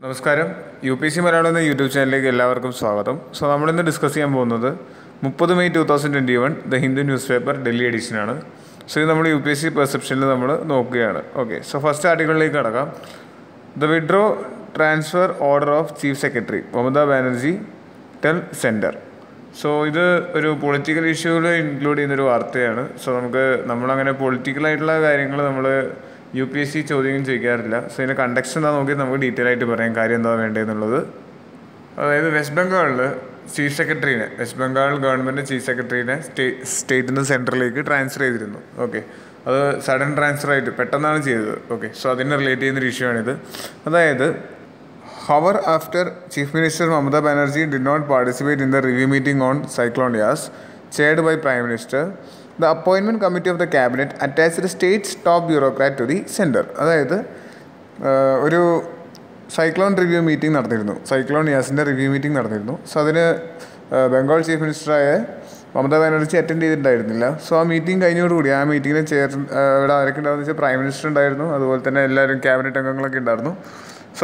നമസ്കാരം. UPSC മലയാളം എന്ന YouTube ചാനലിലേക്ക് എല്ലാവർക്കും സ്വാഗതം. നമ്മളിന്ന് ഡിസ്കസ് ചെയ്യാൻ പോകുന്നത് 30 May 2021 the Hindu newspaper Delhi എഡിഷനാണ്. ഇത് നമ്മൾ UPSC പെർസെപ്ഷനിൽ നമ്മൾ നോക്കുകയാണ്. ഓക്കെ, ഫസ്റ്റ് ആർട്ടിക്കിളിലേക്ക് കടക്കാം. The withdraw transfer order of chief secretary Mamata Banerjee tell centre. ഇത് ഒരു പൊളിറ്റിക്കൽ ഇഷ്യൂവിൽ ഇൻക്ലൂഡ് ചെയ്യുന്നൊരു വാർത്തയാണ്. നമ്മളങ്ങനെ പൊളിറ്റിക്കലായിട്ടുള്ള കാര്യങ്ങൾ നമ്മൾ UPSC ചോദ്യം ചോദിക്കാറില്ല. ഇതിൻ്റെ കണ്ടക്സ്റ്റ് എന്താ നോക്കി നമുക്ക് ഡീറ്റെയിൽ ആയിട്ട് പറയാം കാര്യം എന്താ വേണ്ടതെന്നുള്ളത്. അതായത് വെസ്റ്റ് ബംഗാൾ ഗവൺമെൻറ് ചീഫ് സെക്രട്ടറീനെ സ്റ്റേറ്റിൽ നിന്ന് സെൻട്രലിലേക്ക് ട്രാൻസ്ഫർ ചെയ്തിരുന്നു. ഓക്കെ, അത് സഡൻ ട്രാൻസ്ഫർ ആയിട്ട് പെട്ടെന്നാണ് ചെയ്തത്. ഓക്കെ, അതിനെ റിലേറ്റ് ചെയ്യുന്നൊരു ഇഷ്യൂ ആണിത്. അതായത് hour after Chief Minister Mamata Banerjee did not participate in the review meeting on Cyclone Yas chaired by Prime Minister, the appointment committee of the cabinet attached the state's top bureaucrat to the center. അതായത് ഒരു cyclone review meeting നടന്നിരുന്നു, cyclone യാസിൻ്റെ review meeting നടന്നിരുന്നു. അതിന് Bengal chief മിനിസ്റ്ററായ Mamata Banerjee attend ചെയ്തിട്ടുണ്ടായിരുന്നില്ല. ആ meeting കഴിഞ്ഞോടുകൂടി ആ മീറ്റിങ്ങിന് ഇവിടെ ആരൊക്കെ ഉണ്ടാകുന്ന വെച്ചാൽ പ്രൈം മിനിസ്റ്റർ ഉണ്ടായിരുന്നു, അതുപോലെ തന്നെ എല്ലാവരും ക്യാബിനറ്റ് അംഗങ്ങളൊക്കെ ഉണ്ടായിരുന്നു.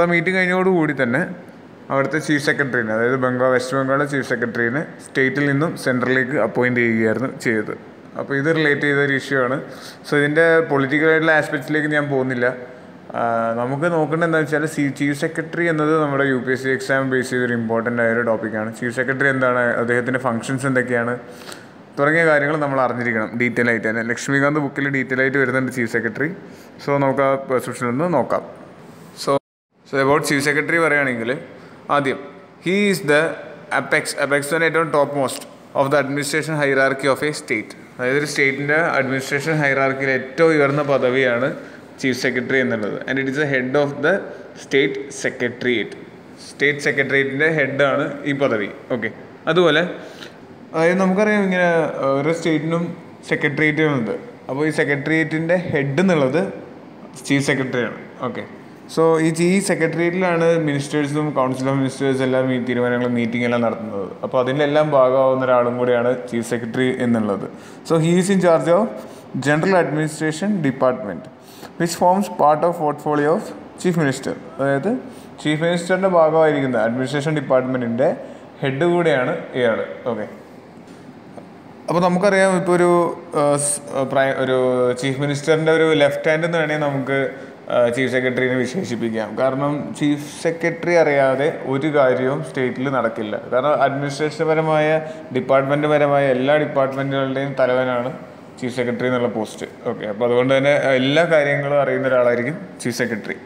ആ മീറ്റിംഗ് കഴിഞ്ഞോടുകൂടി തന്നെ അവിടുത്തെ ചീഫ് സെക്രട്ടറീനെ, അതായത് വെസ്റ്റ് ബംഗാളിലെ ചീഫ് സെക്രട്ടറീനെ സ്റ്റേറ്റിൽ നിന്നും സെൻട്രലിലേക്ക് അപ്പോയിൻറ്റ് ചെയ്യുകയായിരുന്നു ചെയ്തത്. അപ്പോൾ ഇത് റിലേറ്റ് ചെയ്തൊരു ഇഷ്യൂ ആണ്. ഇതിൻ്റെ പൊളിറ്റിക്കലായിട്ടുള്ള ആസ്പെക്റ്റിലേക്ക് ഞാൻ പോകുന്നില്ല. നമുക്ക് നോക്കേണ്ടത് എന്താണെന്ന് വെച്ചാൽ ചീഫ് സെക്രട്ടറി എന്നത് നമ്മുടെ UPSC എക്സാം ബേസ് ചെയ്തൊരു ഇമ്പോർട്ടൻ്റ് ആയൊരു ടോപ്പിക്കാണ്. ചീഫ് സെക്രട്ടറി എന്താണ്, അദ്ദേഹത്തിൻ്റെ ഫങ്ഷൻസ് എന്തൊക്കെയാണ് തുടങ്ങിയ കാര്യങ്ങൾ നമ്മൾ അറിഞ്ഞിരിക്കണം ഡീറ്റെയിൽ ആയിട്ട് തന്നെ. ലക്ഷ്മികാന്ത് ബുക്കിൽ ഡീറ്റെയിൽ ആയിട്ട് വരുന്നുണ്ട് ചീഫ് സെക്രട്ടറി. നമുക്ക് ആ പെർസെപ്ഷനിൽ നിന്ന് നോക്കാം. അബൌട്ട് ചീഫ് സെക്രട്ടറി പറയുകയാണെങ്കിൽ ആദ്യം ഹീ ഈസ് ദ അപെക്സ് ഏറ്റവും topmost of the administration hierarchy of a state. അതായത് ഒരു സ്റ്റേറ്റിൻ്റെ അഡ്മിനിസ്ട്രേഷൻ ഹൈറാർക്കിയിൽ ഏറ്റവും ഉയർന്ന പദവിയാണ് ചീഫ് സെക്രട്ടറി എന്നുള്ളത്. And it is a head of the state സെക്രട്ടേറിയറ്റിൻ്റെ ഹെഡാണ് ഈ പദവി. ഓക്കെ, അതുപോലെ അതായത് നമുക്കറിയാം ഇങ്ങനെ ഓരോ സ്റ്റേറ്റിനും സെക്രട്ടേറിയറ്റുകളുണ്ട്. അപ്പോൾ ഈ സെക്രട്ടേറിയറ്റിൻ്റെ ഹെഡ് എന്നുള്ളത് ചീഫ് സെക്രട്ടറിയാണ്. ഓക്കെ, ഈ സെക്രട്ടേറിയറ്റിലാണ് മിനിസ്റ്റേഴ്സും കൗൺസിൽ ഓഫ് മിനിസ്റ്റേഴ്സ് എല്ലാം ഈ തീരുമാനങ്ങളും മീറ്റിംഗ് എല്ലാം നടത്തുന്നത്. അപ്പോൾ അതിലെല്ലാം ഭാഗമാവുന്ന ഒരാളും കൂടിയാണ് ചീഫ് സെക്രട്ടറി എന്നുള്ളത്. He is in charge of general administration department which forms part of portfolio of chief minister. അതായത് ചീഫ് മിനിസ്റ്ററിൻ്റെ ഭാഗമായിരിക്കുന്ന അഡ്മിനിസ്ട്രേഷൻ ഡിപ്പാർട്ട്മെൻറ്റിൻ്റെ ഹെഡ് കൂടെയാണ് ഇയാൾ. ഓക്കെ, അപ്പോൾ നമുക്കറിയാം ഇപ്പോൾ ഒരു ചീഫ് മിനിസ്റ്ററിൻ്റെ ഒരു ലെഫ്റ്റ് ഹാൻഡ് എന്ന് വേണമെങ്കിൽ നമുക്ക് ചീഫ് സെക്രട്ടറിനെ വിശേഷിപ്പിക്കാം. കാരണം ചീഫ് സെക്രട്ടറി അറിയാതെ ഒരു കാര്യവും സ്റ്റേറ്റിൽ നടക്കില്ല. കാരണം അഡ്മിനിസ്ട്രേഷൻപരമായ ഡിപ്പാർട്ട്മെൻറ്റ്പരമായ എല്ലാ ഡിപ്പാർട്ട്മെൻറ്റുകളുടെയും തലവനാണ് ചീഫ് സെക്രട്ടറി എന്നുള്ള പോസ്റ്റ്. ഓക്കെ, അപ്പോൾ അതുകൊണ്ട് തന്നെ എല്ലാ കാര്യങ്ങളും അറിയുന്ന ഒരാളായിരിക്കും ചീഫ് സെക്രട്ടറി.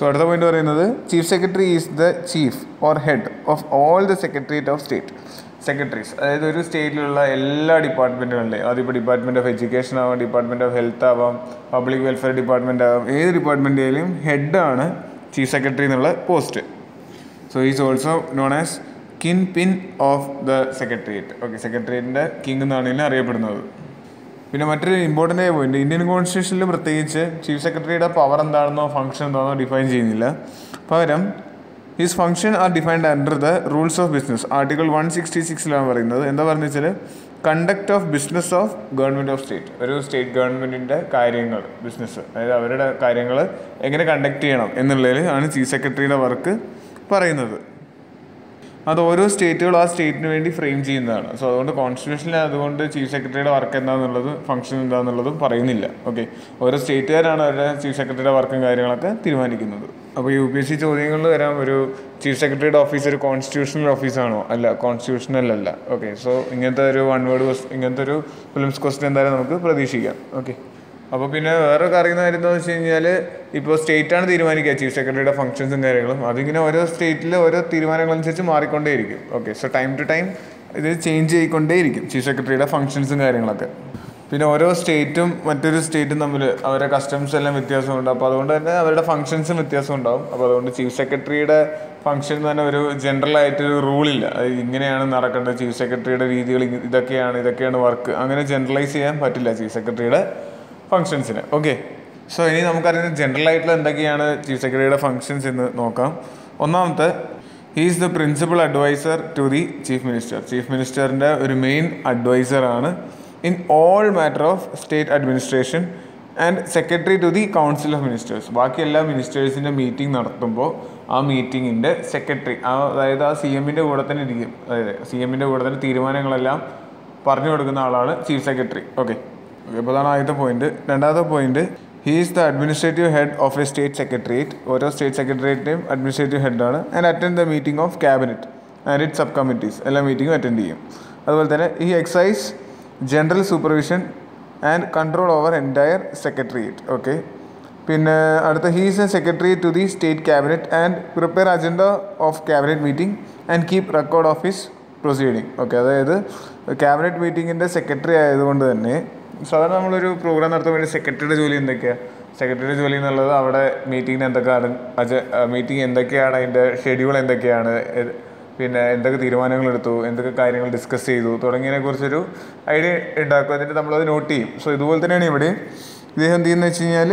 അടുത്ത പോയിന്റ് പറയുന്നത് chief secretary is the chief or head of all the secretariat of state secretaries. അതായത് ഒരു സ്റ്റേറ്റിലുള്ള എല്ലാ ഡിപ്പാർട്ട്മെൻറ്റുകളുടെയും, അതിപ്പോൾ ഡിപ്പാർട്ട്മെൻറ്റ് ഓഫ് എഡ്യൂക്കേഷൻ ആവാം, ഡിപ്പാർട്ട്മെൻറ്റ് ഓഫ് ഹെൽത്ത് ആവാം, പബ്ലിക് വെൽഫെയർ ഡിപ്പാർട്ട്മെൻറ്റ് ആവാം, ഏത് ഡിപ്പാർട്ട്മെൻറ്റിലും ഹെഡാണ് ചീഫ് സെക്രട്ടറി എന്നുള്ള post. Is also known as king pin of the secretariat. Okay, സെക്രട്ടേറിയറ്റിൻ്റെ king എന്നാണ് ഇതിനെ അറിയപ്പെടുന്നത്. പിന്നെ മറ്റൊരു ഇമ്പോർട്ടൻ്റ് ആയ പോയിന്റ്, ഇന്ത്യൻ കോൺസ്റ്റിറ്റ്യൂഷനിൽ പ്രത്യേകിച്ച് ചീഫ് സെക്രട്ടറിയുടെ പവർ എന്താണെന്നോ ഫംഗ്ഷൻ എന്താണെന്നോ ഡിഫൈൻ ചെയ്യുന്നില്ല. പകരം his function are defined under the rules of business. Article 166 പറയുന്നത് എന്താ പറഞ്ഞു വെച്ചാൽ conduct of business of government of state. ഒരു സ്റ്റേറ്റ് ഗവൺമെൻറ്റിൻ്റെ കാര്യങ്ങൾ, ബിസിനസ്, അതായത് അവരുടെ കാര്യങ്ങൾ എങ്ങനെ കണ്ടക്ട് ചെയ്യണം എന്നുള്ളതിൽ ആണ് ചീഫ് സെക്രട്ടറിയുടെ വർക്ക് പറയുന്നത്. അത് ഓരോ സ്റ്റേറ്റുകളും ആ സ്റ്റേറ്റിന് വേണ്ടി ഫ്രെയിം ചെയ്യുന്നതാണ്. അതുകൊണ്ട് കോൺസ്റ്റിറ്റ്യൂഷനിൽ അതുകൊണ്ട് ചീഫ് സെക്രട്ടറിയുടെ വർക്ക് എന്താണെന്നുള്ളത്, ഫംഗ്ഷൻ എന്താണെന്നുള്ളതും പറയുന്നില്ല. ഓക്കെ, ഓരോ സ്റ്റേറ്റുകാരാണ് അവരുടെ ചീഫ് സെക്രട്ടറിയുടെ വർക്കും കാര്യങ്ങളൊക്കെ തീരുമാനിക്കുന്നത്. അപ്പോൾ UPSC ചോദ്യങ്ങളിൽ വരാം, ഒരു ചീഫ് സെക്രട്ടറിയുടെ ഓഫീസ് ഒരു കോൺസ്റ്റിറ്റ്യൂഷണൽ ഓഫീസാണോ? അല്ല, കോൺസ്റ്റിറ്റ്യൂഷണൽ അല്ല. ഓക്കെ, ഇങ്ങനത്തെ ഒരു ഇങ്ങനത്തെ ഒരു ഫിലിംസ് ക്വസ്റ്റ്യൻ എന്തായാലും നമുക്ക് പ്രതീക്ഷിക്കാം. ഓക്കെ, അപ്പോൾ പിന്നെ വേറെ അറിയുന്ന കാര്യം എന്താണെന്ന് വെച്ച് കഴിഞ്ഞാൽ ഇപ്പോൾ സ്റ്റേറ്റാണ് തീരുമാനിക്കുക ചീഫ് സെക്രട്ടറിയുടെ ഫംഗ്ഷൻസും കാര്യങ്ങളും. അതിങ്ങനെ ഓരോ സ്റ്റേറ്റിൽ ഓരോ തീരുമാനങ്ങളനുസരിച്ച് മാറിക്കൊണ്ടേയിരിക്കും. ഓക്കെ, ടൈം ടു ടൈം ഇത് ചേഞ്ച് ചെയ്തുകൊണ്ടേയിരിക്കും ചീഫ് സെക്രട്ടറിയുടെ ഫംഗ്ഷൻസും കാര്യങ്ങളൊക്കെ. പിന്നെ ഓരോ സ്റ്റേറ്റും മറ്റൊരു സ്റ്റേറ്റും തമ്മിൽ അവരുടെ കസ്റ്റംസ് എല്ലാം വ്യത്യാസമുണ്ട്. അപ്പോൾ അതുകൊണ്ട് തന്നെ അവരുടെ ഫംഗ്ഷൻസും വ്യത്യാസം ഉണ്ടാകും. അപ്പോൾ അതുകൊണ്ട് ചീഫ് സെക്രട്ടറിയുടെ ഫംഗ്ഷൻ തന്നെ ഒരു ജനറലായിട്ടൊരു റൂളില്ല, അത് ഇങ്ങനെയാണ് നടക്കേണ്ടത്, ചീഫ് സെക്രട്ടറിയുടെ രീതികൾ ഇതൊക്കെയാണ് വർക്ക്, അങ്ങനെ ജനറലൈസ് ചെയ്യാൻ പറ്റില്ല ചീഫ് സെക്രട്ടറിയുടെ ഫങ്ഷൻസിന്. ഓക്കെ, ഇനി നമുക്കറിയുന്ന ജനറൽ ആയിട്ടുള്ള എന്തൊക്കെയാണ് ചീഫ് സെക്രട്ടറിയുടെ ഫങ്ഷൻസ് എന്ന് നോക്കാം. ഒന്നാമത്തെ, he is the principal adviser to the chief minister. Chief മിനിസ്റ്ററിൻ്റെ ഒരു മെയിൻ അഡ്വൈസറാണ് in all matter of state administration and secretary to the council of ministers. ബാക്കി എല്ലാ മിനിസ്റ്റേഴ്സിൻ്റെ മീറ്റിംഗ് നടത്തുമ്പോൾ ആ മീറ്റിങ്ങിൻ്റെ സെക്രട്ടറി, അതായത് ആ സി എമ്മിൻ്റെ കൂടെ തന്നെ ഇരിക്കും, അതായത് സി എമ്മിൻ്റെ കൂടെ തന്നെ തീരുമാനങ്ങളെല്ലാം പറഞ്ഞു കൊടുക്കുന്ന ആളാണ് ചീഫ് സെക്രട്ടറി. ഓക്കെ, അപ്പോൾ അതാണ് ആദ്യത്തെ പോയിന്റ്. രണ്ടാമത്തെ point, he is the administrative head of a state secretariat. ഓരോ സ്റ്റേറ്റ് സെക്രട്ടേറിയറ്റിൻ്റെയും അഡ്മിനിസ്ട്രേറ്റീവ് ഹെഡാണ്. And attend the meeting of cabinet and it sub committees. എല്ലാ മീറ്റിംഗും അറ്റൻഡ് ചെയ്യും. അതുപോലെ തന്നെ ഈ exercise general supervision and control over entire secretariat. Okay, പിന്നെ അടുത്ത, he is a secretary to the state cabinet and prepare agenda of cabinet meeting and keep record of his proceeding. Okay, അതായത് cabinet മീറ്റിങ്ങിൻ്റെ secretary ആയതുകൊണ്ട് തന്നെ സാധാരണ നമ്മളൊരു programme നടത്താൻ വേണ്ടി സെക്രട്ടറിയുടെ ജോലി എന്തൊക്കെയാണ്? സെക്രട്ടറിയുടെ ജോലി എന്നുള്ളത് അവിടെ മീറ്റിങ്ങിന് എന്തൊക്കെയാണ്, മീറ്റിംഗ് എന്തൊക്കെയാണ്, അതിൻ്റെ ഷെഡ്യൂൾ എന്തൊക്കെയാണ്, പിന്നെ എന്തൊക്കെ തീരുമാനങ്ങൾ എടുത്തു, എന്തൊക്കെ കാര്യങ്ങൾ ഡിസ്കസ് ചെയ്തു തുടങ്ങിയതിനെക്കുറിച്ചൊരു ഐഡിയ ഉണ്ടാക്കും. എന്നിട്ട് നമ്മളത് നോട്ട് ചെയ്യും. സോ ഇതുപോലെ തന്നെയാണ് ഇവിടെ ഇദ്ദേഹം എന്ത് ചെയ്യുന്നത് വെച്ച് കഴിഞ്ഞാൽ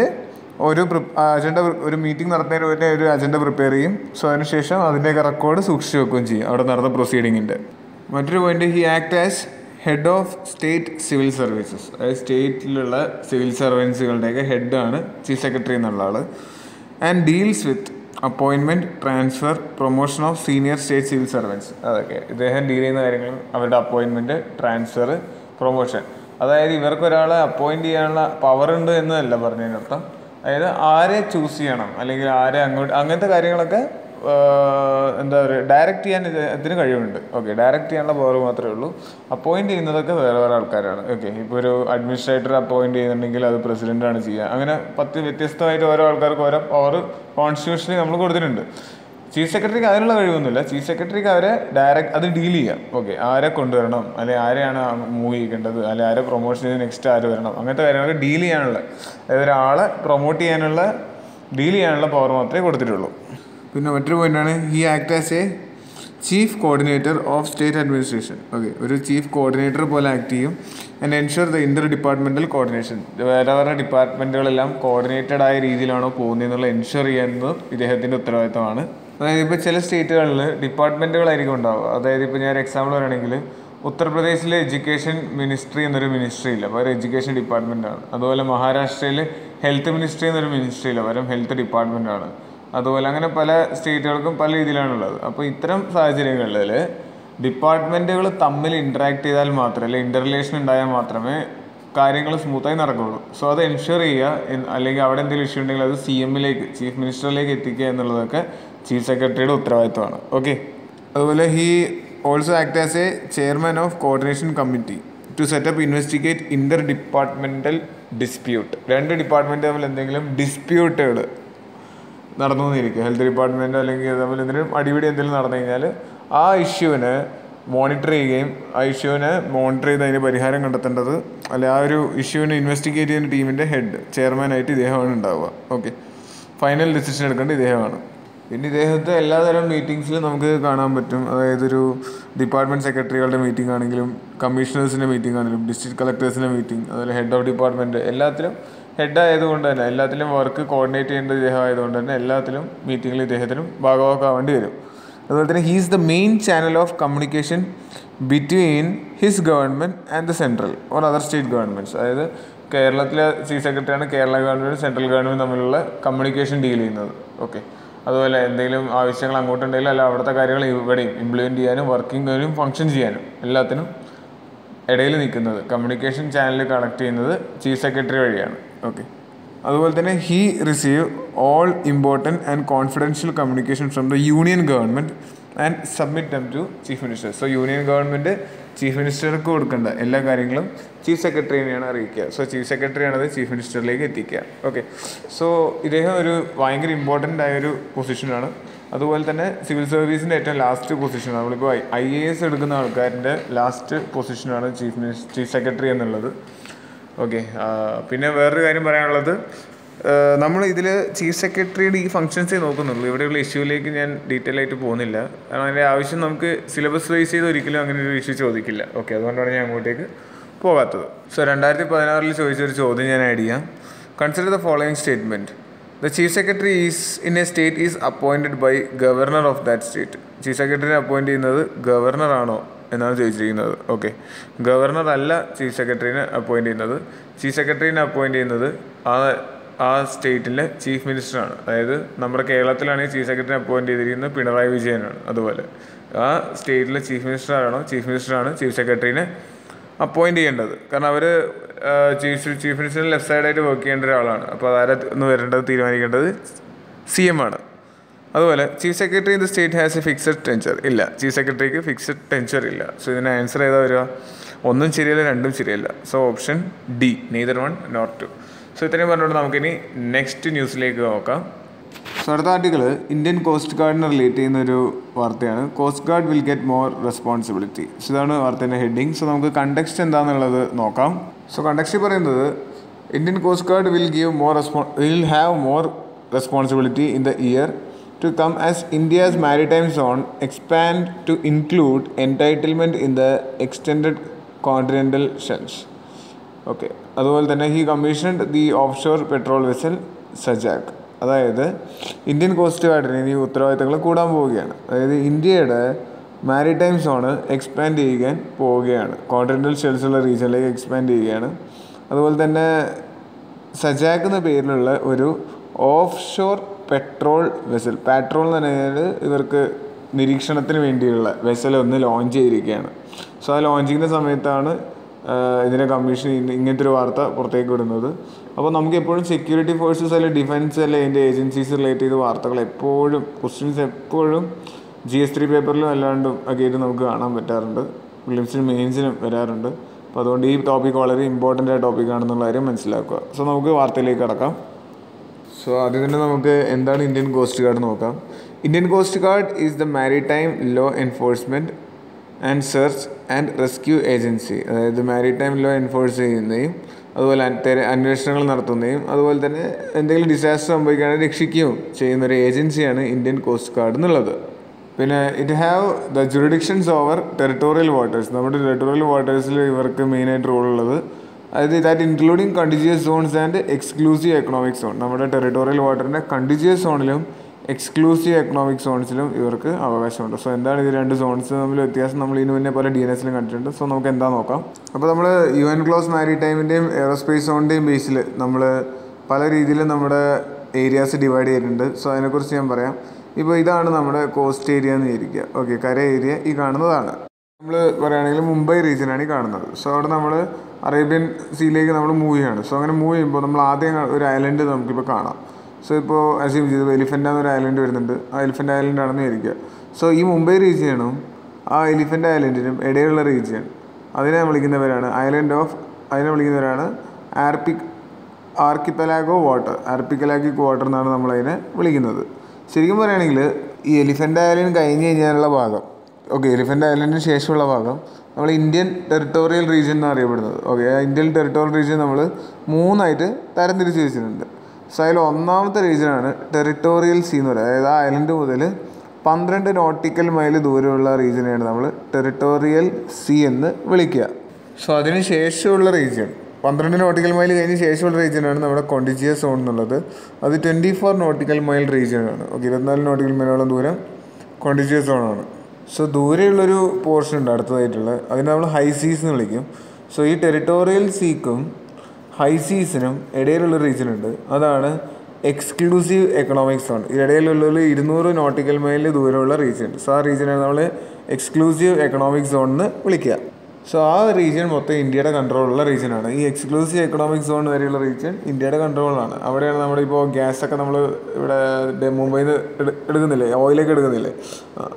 ഒരു മീറ്റിംഗ് നടത്തുന്നതിന് മുന്നേ ഒരു അജണ്ട പ്രിപ്പയർ ചെയ്യും. സോ അതിനുശേഷം അതിൻ്റെയൊക്കെ റെക്കോർഡ് സൂക്ഷിച്ച് വെക്കുകയും ചെയ്യും അവിടെ നടന്ന പ്രൊസീഡിങ്ങിൻ്റെ. മറ്റൊരു point, he act as head of state civil services. അതായത് സ്റ്റേറ്റിലുള്ള സിവിൽ സർവൻസുകളുടെയൊക്കെ ഹെഡാണ് ചീഫ് സെക്രട്ടറി എന്നുള്ള ആൾ. And deals with appointment, transfer, promotion of senior state civil servants. അതൊക്കെ ഇദ്ദേഹം ഡീൽ ചെയ്യുന്ന കാര്യങ്ങൾ, അവരുടെ അപ്പോയിൻമെൻറ്റ്, ട്രാൻസ്ഫർ, പ്രൊമോഷൻ. അതായത് ഇവർക്കൊരാളെ അപ്പോയിൻറ്റ് ചെയ്യാനുള്ള പവർ ഉണ്ട് എന്നല്ല പറഞ്ഞതിനർത്ഥം. അതായത് ആരെ ചൂസ് ചെയ്യണം അല്ലെങ്കിൽ ആരെ അങ്ങനത്തെ കാര്യങ്ങളൊക്കെ എന്താ പറയുക, ഡയറക്റ്റ് ചെയ്യാൻ ഇതിന് കഴിവുണ്ട്. ഓക്കെ, ഡയറക്റ്റ് ചെയ്യാനുള്ള പവർ മാത്രമേ ഉള്ളൂ. അപ്പോയിൻറ്റ് ചെയ്യുന്നതൊക്കെ വേറെ വേറെ ആൾക്കാരാണ്. ഓക്കെ, ഇപ്പോൾ ഒരു അഡ്മിനിസ്ട്രേറ്റർ അപ്പോയിൻറ്റ് ചെയ്യുന്നുണ്ടെങ്കിൽ അത് പ്രസിഡൻ്റാണ് ചെയ്യുക. അങ്ങനെ 10 വ്യത്യസ്തമായിട്ട് ഓരോ ആൾക്കാർക്ക് ഓരോ പവർ കോൺസ്റ്റിറ്റ്യൂഷനിൽ നമ്മൾ കൊടുത്തിട്ടുണ്ട്. ചീഫ് സെക്രട്ടറിക്ക് അതിനുള്ള കഴിവൊന്നുമില്ല. ചീഫ് സെക്രട്ടറിക്ക് അവരെ അത് ഡീൽ ചെയ്യാം. ഓക്കെ, ആരെ കൊണ്ടുവരണം, അല്ലെങ്കിൽ ആരെയാണ് മൂവ് ചെയ്യേണ്ടത്, അല്ലെങ്കിൽ ആരെ പ്രൊമോഷൻ ചെയ്ത് നെക്സ്റ്റ് ആര് വരണം, അങ്ങനത്തെ കാര്യങ്ങളൊക്കെ ഡീൽ ചെയ്യാനുള്ള, അതായത് ഒരാളെ പ്രൊമോട്ട് ചെയ്യാനുള്ള, ഡീൽ ചെയ്യാനുള്ള പവർ മാത്രമേ കൊടുത്തിട്ടുള്ളൂ. പിന്നെ മറ്റൊരു പോയിൻ്റാണ്, he act as A chief coordinator of state administration. Okay, ഒരു ചീഫ് കോർഡിനേറ്റർ പോലെ ആക്ട് ചെയ്യും. And ensure the inter departmental coordination. വേറെ വേറെ ഡിപ്പാർട്ട്മെൻറ്റുകളെല്ലാം കോർഡിനേറ്റഡ് ആയ രീതിയിലാണോ പോകുന്നതെന്നുള്ള എൻഷുർ ചെയ്യുന്നത് ഇദ്ദേഹത്തിൻ്റെ ഉത്തരവാദിത്തമാണ്. അതായത് ഇപ്പോൾ ചില സ്റ്റേറ്റുകളിൽ ഡിപ്പാർട്ട്മെൻറ്റുകളായിരിക്കും ഉണ്ടാവുക. അതായത് ഇപ്പോൾ ഞാൻ എക്സാമ്പിൾ പറയുകയാണെങ്കിൽ ഉത്തർപ്രദേശിലെ എഡ്യൂക്കേഷൻ മിനിസ്ട്രി എന്നൊരു മിനിസ്ട്രി ഇല്ല, പകരം എഡ്യൂക്കേഷൻ ഡിപ്പാർട്ട്മെൻറ്റാണ്. അതുപോലെ മഹാരാഷ്ട്രയിൽ ഹെൽത്ത് മിനിസ്ട്രി എന്നൊരു മിനിസ്ട്രി ഇല്ല, പകരം ഹെൽത്ത് ഡിപ്പാർട്ട്മെൻറ്റാണ്. അതുപോലെ അങ്ങനെ പല സ്റ്റേറ്റുകൾക്കും പല രീതിയിലാണുള്ളത്. അപ്പോൾ ഇത്തരം സാഹചര്യങ്ങളിൽ ഡിപ്പാർട്ട്മെൻറ്റുകൾ തമ്മിൽ ഇൻറ്ററാക്ട് ചെയ്താൽ മാത്രമേ, അല്ലെങ്കിൽ ഇൻ്റർറിലേഷൻ ഉണ്ടായാൽ മാത്രമേ കാര്യങ്ങൾ സ്മൂത്തായി നടക്കുകയുള്ളൂ. സോ അത് എൻഷുർ ചെയ്യുക, അല്ലെങ്കിൽ അവിടെ എന്തെങ്കിലും ഇഷ്യൂ ഉണ്ടെങ്കിൽ അത് സി എമ്മിലേക്ക്, ചീഫ് മിനിസ്റ്ററിലേക്ക് എത്തിക്കുക എന്നുള്ളതൊക്കെ ചീഫ് സെക്രട്ടറിയുടെ ഉത്തരവാദിത്തമാണ്. ഓക്കെ, അതുപോലെ he also act as a chairman of coordination committee to set up investigate inter departmental dispute. രണ്ട് ഡിപ്പാർട്ട്മെൻറ്റ് തമ്മിൽ എന്തെങ്കിലും ഡിസ്പ്യൂട്ടുകൾ നടന്നു എന്നിരിക്കുക, ഹെൽത്ത് ഡിപ്പാർട്ട്മെൻറ്റോ അല്ലെങ്കിൽ തമ്മിൽ എന്തെങ്കിലും അടിപിടി എന്തെങ്കിലും നടന്നു കഴിഞ്ഞാൽ ആ ഇഷ്യൂവിനെ മോണിറ്റർ ചെയ്യുകയും ആ ഇഷ്യൂവിനെ മോണിറ്റർ ചെയ്ത് അതിന് പരിഹാരം കണ്ടെത്തേണ്ടത്, അല്ലെ ആ ഒരു ഇഷ്യൂവിനെ ഇൻവെസ്റ്റിഗേറ്റ് ചെയ്യുന്ന ടീമിൻ്റെ ഹെഡ്, ചെയർമാനായിട്ട് ഇദ്ദേഹമാണ് ഉണ്ടാവുക. ഓക്കെ, ഫൈനൽ ഡിസിഷൻ എടുക്കേണ്ടത് ഇദ്ദേഹമാണ്. പിന്നെ ഇദ്ദേഹത്തെ എല്ലാതരം മീറ്റിങ്സിലും നമുക്ക് കാണാൻ പറ്റും. അതായത് ഒരു ഡിപ്പാർട്ട്മെൻറ്റ് സെക്രട്ടറികളുടെ മീറ്റിംഗ് ആണെങ്കിലും, കമ്മീഷണേഴ്സിൻ്റെ മീറ്റിംഗ് ആണെങ്കിലും, ഡിസ്ട്രിക്ട് കളക്ടേഴ്സിൻ്റെ മീറ്റിംഗ്, അതുപോലെ ഹെഡ് ഓഫ് ഡിപ്പാർട്ട്മെൻറ്റ്, എല്ലാത്തിലും ഹെഡ് ആയതുകൊണ്ട് തന്നെ, എല്ലാത്തിലും വർക്ക് കോർഡിനേറ്റ് ചെയ്യേണ്ടത് ഇദ്ദേഹം ആയതുകൊണ്ട് തന്നെ എല്ലാത്തിലും മീറ്റിങ്ങിൽ ഇദ്ദേഹത്തിനും ഭാഗമാക്കാവേണ്ടി വരും. അതുപോലെ തന്നെ he is the main channel of communication between his government and the central or other state governments. അതായത് കേരളത്തിലെ ചീഫ് സെക്രട്ടറിയാണ് കേരള ഗവൺമെൻറ് സെൻട്രൽ ഗവൺമെൻറ് തമ്മിലുള്ള കമ്മ്യൂണിക്കേഷൻ ഡീൽ ചെയ്യുന്നത്. ഓക്കെ, അതുപോലെ എന്തെങ്കിലും ആവശ്യങ്ങൾ അങ്ങോട്ടുണ്ടെങ്കിലും അല്ല അവിടുത്തെ കാര്യങ്ങൾ ഇവിടെയും ഇംപ്ലിമെൻറ്റ് ചെയ്യാനും വർക്കിങ്ങിനും ഫങ്ഷൻ ചെയ്യാനും എല്ലാത്തിനും ഇടയിൽ നിൽക്കുന്നത്, കമ്മ്യൂണിക്കേഷൻ ചാനൽ കണക്ട് ചെയ്യുന്നത് ചീഫ് സെക്രട്ടറി വഴിയാണ്. ഓക്കെ, അതുപോലെ തന്നെ he receive all important and confidential communication from the union government and submit them to chief minister. So union government chief മിനിസ്റ്റർക്ക് കൊടുക്കേണ്ട എല്ലാ കാര്യങ്ങളും ചീഫ് സെക്രട്ടറിനെയാണ് അറിയിക്കുക. സോ ചീഫ് സെക്രട്ടറിയാണത് ചീഫ് മിനിസ്റ്ററിലേക്ക് എത്തിക്കുക. ഓക്കെ, സോ ഇദ്ദേഹം ഒരു ഭയങ്കര ഇമ്പോർട്ടൻ്റ് ആയൊരു പൊസിഷനാണ്. അതുപോലെ തന്നെ സിവിൽ സർവീസിൻ്റെ ഏറ്റവും ലാസ്റ്റ് പൊസിഷനാണ്. നമ്മളിപ്പോൾ IAS എടുക്കുന്ന ആൾക്കാരിൻ്റെ ലാസ്റ്റ് പൊസിഷനാണ് ചീഫ് സെക്രട്ടറി എന്നുള്ളത്. ഓക്കെ, പിന്നെ വേറൊരു കാര്യം പറയാനുള്ളത്, നമ്മൾ ഇതിൽ ചീഫ് സെക്രട്ടറിയുടെ ഈ ഫങ്ഷൻസേ നോക്കുന്നുള്ളൂ. ഇവിടെയുള്ള ഇഷ്യൂവിലേക്ക് ഞാൻ ഡീറ്റെയിൽ ആയിട്ട് പോകുന്നില്ല, കാരണം അതിൻ്റെ ആവശ്യം നമുക്ക് സിലബസ് വൈസ് ചെയ്ത് ഒരിക്കലും അങ്ങനെ ഒരു ഇഷ്യൂ ചോദിക്കില്ല. ഓക്കെ, അതുകൊണ്ടാണ് ഞാൻ അങ്ങോട്ടേക്ക് പോകാത്തത്. സോ 2016 ചോദിച്ചൊരു ചോദ്യം ഞാൻ ആഡ് ചെയ്യാം. Consider the following statement. The chief secretary in a state is appointed by governor of that state. Chief സെക്രട്ടറിനെ അപ്പോയിൻറ്റ് ചെയ്യുന്നത് ഗവർണറാണോ എന്നാണ് ചോദിച്ചിരിക്കുന്നത്. ഓക്കെ, ഗവർണർ അല്ല ചീഫ് സെക്രട്ടറിനെ അപ്പോയിൻറ്റ് ചെയ്യുന്നത്. ചീഫ് സെക്രട്ടറിനെ അപ്പോയിൻറ്റ് ചെയ്യുന്നത് ആ ആ സ്റ്റേറ്റിലെ ചീഫ് മിനിസ്റ്ററാണ്. അതായത് നമ്മുടെ കേരളത്തിലാണെങ്കിൽ ചീഫ് സെക്രട്ടറി അപ്പോയിൻറ്റ് ചെയ്തിരിക്കുന്നത് പിണറായി വിജയനാണ്. അതുപോലെ ആ സ്റ്റേറ്റിലെ ചീഫ് മിനിസ്റ്ററാണ് ചീഫ് സെക്രട്ടറിനെ അപ്പോയിൻറ്റ് ചെയ്യേണ്ടത്. കാരണം അവർ ചീഫ് മിനിസ്റ്ററിന് ലെഫ്റ്റ് സൈഡായിട്ട് വർക്ക് ചെയ്യേണ്ട ഒരാളാണ്. അപ്പോൾ അതാരെ ഒന്ന് വരേണ്ടത് തീരുമാനിക്കേണ്ടത് CM ആണ്. അതുപോലെ chief secretary in the state has a fixed tenure. ഇല്ല, ചീഫ് സെക്രട്ടറിക്ക് ഫിക്സഡ് ടെൻച്ചർ ഇല്ല. സോ ഇതിന് ആൻസർ ഏതാ വരിക? ഒന്നും ശരിയല്ല, രണ്ടും ശരിയല്ല. So option D, neither 1 nor 2. So ഇത്രയും പറഞ്ഞുകൊണ്ട് നമുക്കിനി നെക്സ്റ്റ് ന്യൂസിലേക്ക് നോക്കാം. സോ അടുത്ത ആർട്ടിക്കിൾ ഇന്ത്യൻ കോസ്റ്റ് ഗാർഡിനെ റിലേറ്റ് ചെയ്യുന്ന ഒരു വാർത്തയാണ്. Coast guard will get more responsibility. So ഇതാണ് വാർത്തേൻ്റെ ഹെഡിങ്. സോ നമുക്ക് കണ്ടക്സ്റ്റ് എന്താണെന്നുള്ളത് നോക്കാം. സോ കണ്ടക്സ്റ്റ് പറയുന്നത് Indian coast guard will have more responsibility in the year to come as India's maritime zone expand to include entitlement in the extended continental shelves. Okay, അതുപോലെ തന്നെ he commissioned the offshore patrol vessel സജാക്. അതായത് Indian cost ഗാർഡിന് ഇനി ഉത്തരവാദിത്തങ്ങൾ കൂടാൻ പോവുകയാണ്. അതായത് ഇന്ത്യയുടെ maritime zone expand ചെയ്യാൻ പോവുകയാണ്, കോണ്ടിനെൻ്റൽ ഷെൽസുള്ള റീജിയനിലേക്ക് എക്സ്പാൻഡ് ചെയ്യുകയാണ്. അതുപോലെ തന്നെ സജാക് എന്ന പേരിലുള്ള ഒരു offshore patrol vessel, patrol എന്ന് പറഞ്ഞാൽ ഇവർക്ക് നിരീക്ഷണത്തിന് വേണ്ടിയുള്ള വെസൽ ഒന്ന് ലോഞ്ച് ചെയ്തിരിക്കുകയാണ്. സോ ആ ലോഞ്ചിങ്ങിൻ്റെ സമയത്താണ് ഇതിനെ കമ്മീഷൻ ഇങ്ങനത്തെ ഒരു വാർത്ത പുറത്തേക്ക് വിടുന്നത്. അപ്പോൾ നമുക്ക് എപ്പോഴും സെക്യൂരിറ്റി ഫോഴ്സസ് അല്ലെങ്കിൽ ഡിഫൻസ് അല്ലെങ്കിൽ അതിൻ്റെ ഏജൻസീസ് റിലേറ്റ് ചെയ്ത വാർത്തകൾ എപ്പോഴും ക്വസ്റ്റ്യൻസ് എപ്പോഴും GS3 പേപ്പറിലും അല്ലാണ്ടും ഒക്കെ ആയിട്ട് നമുക്ക് കാണാൻ പറ്റാറുണ്ട്. പ്രിലിംസിനും മെയിൻസിനും വരാറുണ്ട്. അപ്പോൾ അതുകൊണ്ട് ഈ ടോപ്പിക് വളരെ ഇമ്പോർട്ടൻ്റ് ആയ ടോപ്പിക്കാണെന്നുള്ള കാര്യം മനസ്സിലാക്കുക. സോ നമുക്ക് വാർത്തയിലേക്ക് കടക്കാം. സോ ആദ്യം തന്നെ നമുക്ക് എന്താണ് ഇന്ത്യൻ കോസ്റ്റ് ഗാർഡ് നോക്കാം. Indian coast guard is the maritime law enforcement and search and rescue agency. അതായത് മാരിടൈം ലോ എൻഫോഴ്സ് ചെയ്യുന്നതും അതുപോലെ അന്വേഷണങ്ങൾ നടത്തുന്നതും അതുപോലെ തന്നെ എന്തെങ്കിലും ഡിസാസ്റ്റർ സംഭവിക്കുകയാണെങ്കിൽ രക്ഷിക്കുകയും ചെയ്യുന്നൊരു ഏജൻസിയാണ് ഇന്ത്യൻ കോസ്റ്റ് ഗാർഡ് എന്നുള്ളത്. പിന്നെ it have the jurisdictions over territorial waters. നമ്മുടെ ടെറിട്ടോറിയൽ വാട്ടേഴ്സിൽ ഇവർക്ക് മെയിനായിട്ട് റോളുള്ളത്. അതായത് that including contiguous zones and exclusive economic zone. നമ്മുടെ ടെറിട്ടോറിയൽ വാട്ടറിൻ്റെ കണ്ടിജിയസ് സോണിലും എക്സ്ക്ലൂസീവ് എക്കണോമിക് സോൺസിലും ഇവർക്ക് അവകാശമുണ്ട്. സോ എന്താണ് ഇത് രണ്ട് സോൺസ് തമ്മിൽ വ്യത്യാസം? നമ്മൾ ഇതിന് മുന്നേ പോലെ DNSലും കണ്ടിട്ടുണ്ട്. സോ നമുക്ക് എന്താ നോക്കാം. അപ്പോൾ നമ്മൾ UN ക്ലോസ് മാരിടൈമിൻ്റെയും എയറോസ്പേസ് സോണിൻ്റെയും ബേസിൽ നമ്മൾ പല രീതിയിലും നമ്മുടെ ഏരിയാസ് ഡിവൈഡ് ചെയ്തിട്ടുണ്ട്. സോ അതിനെക്കുറിച്ച് ഞാൻ പറയാം. ഇപ്പോൾ ഇതാണ് നമ്മുടെ കോസ്റ്റ് ഏരിയ എന്ന് വിചാരിക്കുക. ഓക്കെ, കര ഏരിയ ഈ കാണുന്നതാണ്. നമ്മൾ പറയുകയാണെങ്കിൽ മുംബൈ റീജിയനാണ് ഈ കാണുന്നത്. സോ അവിടെ നമ്മൾ അറേബ്യൻ സീയിലേക്ക് നമ്മൾ മൂവ് ചെയ്യാണ്. സോ അങ്ങനെ മൂവ് ചെയ്യുമ്പോൾ നമ്മൾ ആദ്യം ഒരു ഐലൻഡ് നമുക്കിപ്പോൾ കാണാം. സോ ഇപ്പോൾ അസ്യൂം ചെയ്തു എലിഫൻ്റ് എന്നൊരു ഐലൻഡ് വരുന്നുണ്ട്. ആ എലിഫൻ്റ് ഐലൻഡ് ആണെന്ന് വിചാരിക്കുക. സോ ഈ മുംബൈ റീജിയനും ആ എലിഫൻ്റ് ഐലൻഡിനും ഇടയിലുള്ള റീജിയൻ അതിനെ വിളിക്കുന്നവരാണ് അതിനെ വിളിക്കുന്നവരാണ് ആർക്കിപ്പലാഗോ വാട്ടർ. ആർക്കിപ്പലാഗിക് വാട്ടർ എന്നാണ് നമ്മളതിനെ വിളിക്കുന്നത്. ശരിക്കും പറയുകയാണെങ്കിൽ ഈ എലിഫൻ്റ് ഐലൻഡ് കഴിഞ്ഞ് കഴിഞ്ഞാലുള്ള ഭാഗം, ഓക്കെ, എലിഫൻ്റ് ഐലൻഡിന് ശേഷമുള്ള ഭാഗം നമ്മൾ ഇന്ത്യൻ ടെറിട്ടോറിയൽ റീജിയൻ എന്നാണ് അറിയപ്പെടുന്നത്. ഓക്കെ, ആ ഇന്ത്യൻ ടെറിട്ടോറിയൽ റീജിയൻ നമ്മൾ 3ആയിട്ട് തരംതിരിച്ച് വെച്ചിട്ടുണ്ട്. സോ അതിൽ ഒന്നാമത്തെ റീജിയനാണ് ടെറിട്ടോറിയൽ സീ എന്ന് പറയുന്നത്. അതായത് ആ ഐലൻഡ് മുതൽ 12 നോട്ടിക്കൽ മൈൽ ദൂരമുള്ള റീജിയനെയാണ് നമ്മൾ ടെറിട്ടോറിയൽ സീ എന്ന് വിളിക്കുക. സോ അതിന് ശേഷമുള്ള റീജിയൻ 12 നോട്ടിക്കൽ മൈൽ കഴിഞ്ഞ് ശേഷമുള്ള റീജിയനാണ് നമ്മുടെ കോണ്ടിജിയസ് സോൺ എന്നുള്ളത്. അത് 24 നോട്ടിക്കൽ മൈൽ റീജിയനാണ്. ഓക്കെ, 24 നോട്ടിക്കൽ മൈലോളം ദൂരം കോണ്ടിജിയസ് സോണാണ്. സോ ദൂരെയുള്ളൊരു പോർഷൻ ഉണ്ട് അടുത്തതായിട്ടുള്ളത്, അതിനെ നമ്മൾ ഹൈ സീസ് എന്ന് വിളിക്കും. സോ ഈ ടെറിട്ടോറിയൽ സീക്കും ഹൈ സീസിനും ഇടയിലുള്ള റീജിയൻ ഉണ്ട്, അതാണ് എക്സ്ക്ലൂസീവ് എക്കണോമിക് സോൺ. ഇടയിലുള്ള 200 നോട്ടിക്കൽ മൈൽ ദൂരമുള്ള റീജിയൻ. സോ ആ റീജിയനാണ് നമ്മൾ എക്സ്ക്ലൂസീവ് എക്കണോമിക് സോൺ എന്ന് വിളിക്കുക. സോ ആ റീജിയൻ മൊത്തം ഇന്ത്യയുടെ കൺട്രോളുള്ള റീജിയനാണ്. ഈ എക്സ്ക്ലൂസീവ് എക്കണോമിക് സോൺ വരെയുള്ള റീജിയൻ ഇന്ത്യയുടെ കൺട്രോളിലാണ്. അവിടെയാണ് നമ്മളിപ്പോൾ ഗ്യാസൊക്കെ നമ്മൾ ഇവിടെ മുംബൈയിൽ നിന്ന് എടുക്കുന്നില്ലേ, ഓയിലൊക്കെ എടുക്കുന്നില്ലേ,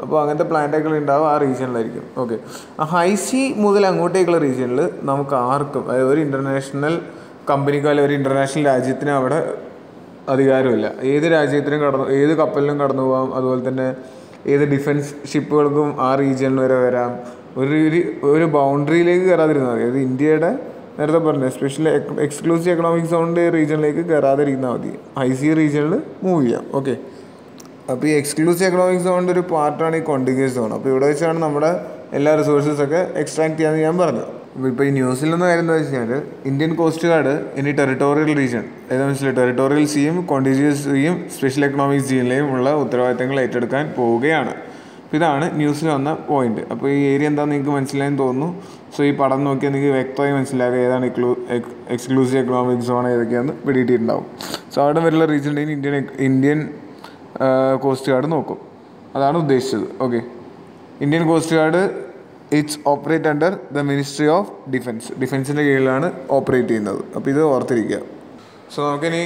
അപ്പോൾ അങ്ങനത്തെ പ്ലാന്റൊക്കെ ഉണ്ടാവും ആ റീജിയനിലായിരിക്കും. ഓക്കെ, ആ ഹൈ സീ മുതൽ അങ്ങോട്ടേക്കുള്ള റീജിയനിൽ നമുക്ക് ആർക്കും, അതായത് ഒരു ഇൻ്റർനാഷണൽ കമ്പനിക്കോ അല്ലെങ്കിൽ ഒരു ഇൻ്റർനാഷണൽ രാജ്യത്തിനും അവിടെ അധികാരമില്ല. ഏത് രാജ്യത്തിനും ഏത് കപ്പലിനും കടന്നു പോകാം. അതുപോലെ തന്നെ ഏത് ഡിഫൻസ് ഷിപ്പുകൾക്കും ആ റീജിയനിൽ വരെ വരാം. ഒരു ബൗണ്ടറിയിലേക്ക് കയറാതിരുന്നാൽ മതി. അതായത് ഇന്ത്യയുടെ നേരത്തെ പറഞ്ഞത് സ്പെഷ്യൽ എക്സ്ക്ലൂസീവ് എക്കണോമിക് സോണിൻ്റെ റീജിയനിലേക്ക് കയറാതിരിന്നാൽ മതി. ഹൈ സീ റീജിയനിൽ മൂവ് ചെയ്യാം. ഓക്കെ, അപ്പോൾ ഈ എക്സ്ക്ലൂസീവ് എക്കണോമിക് സോണിൻ്റെ ഒരു പാർട്ടാണ് ഈ കോണ്ടിഗ്യൂസ് സോൺ. അപ്പോൾ ഇവിടെ വെച്ചാണ് നമ്മുടെ എല്ലാ റിസോഴ്സസൊക്കെ എക്സ്ട്രാക്ട് ചെയ്യാമെന്ന് ഞാൻ പറഞ്ഞു. അപ്പോൾ ഇപ്പോൾ ഈ ന്യൂസിൽ നിന്ന് കാര്യം എന്താ വെച്ച് കഴിഞ്ഞാൽ ഇന്ത്യൻ കോസ്റ്റ് ഗാർഡ് ഇനി ടെറിട്ടോറിയൽ റീജിയൻ, ഏതാ മനസ്സിലായി, ടെറിട്ടോറിയൽ സീയും കോണ്ടിജിയസ് സീയും സ്പെഷ്യൽ എക്കണോമിക് സീനിലെയും ഉള്ള ഉത്തരവാദിത്തങ്ങൾ ഏറ്റെടുക്കാൻ പോവുകയാണ്. അപ്പോൾ ഇതാണ് ന്യൂസിൽ വന്ന പോയിന്റ്. അപ്പോൾ ഈ ഏരിയ എന്താണെന്ന് നിങ്ങൾക്ക് മനസ്സിലായെന്ന് തോന്നുന്നു. സോ ഈ പടം നോക്കിയാൽ നിങ്ങൾക്ക് വ്യക്തമായി മനസ്സിലാക്കുക ഏതാണ് എക്സ്ക്ലൂസീവ് എക്കണോമിക് സോൺ ഏതൊക്കെയാണെന്ന് പിടിയിട്ടുണ്ടാവും. സോ സോ അവിടെ വരെയുള്ള റീജിയൻ ഉണ്ടെങ്കിൽ ഇന്ത്യൻ കോസ്റ്റ് ഗാർഡ് നോക്കും. അതാണ് ഉദ്ദേശിച്ചത്. Okay, Indian coast guard it's operate under the ministry of defence. ഡിഫൻസിൻ്റെ കീഴിലാണ് ഓപ്പറേറ്റ് ചെയ്യുന്നത്. അപ്പോൾ ഇത് ഓർത്തിരിക്കുക. സോ നമുക്കിനി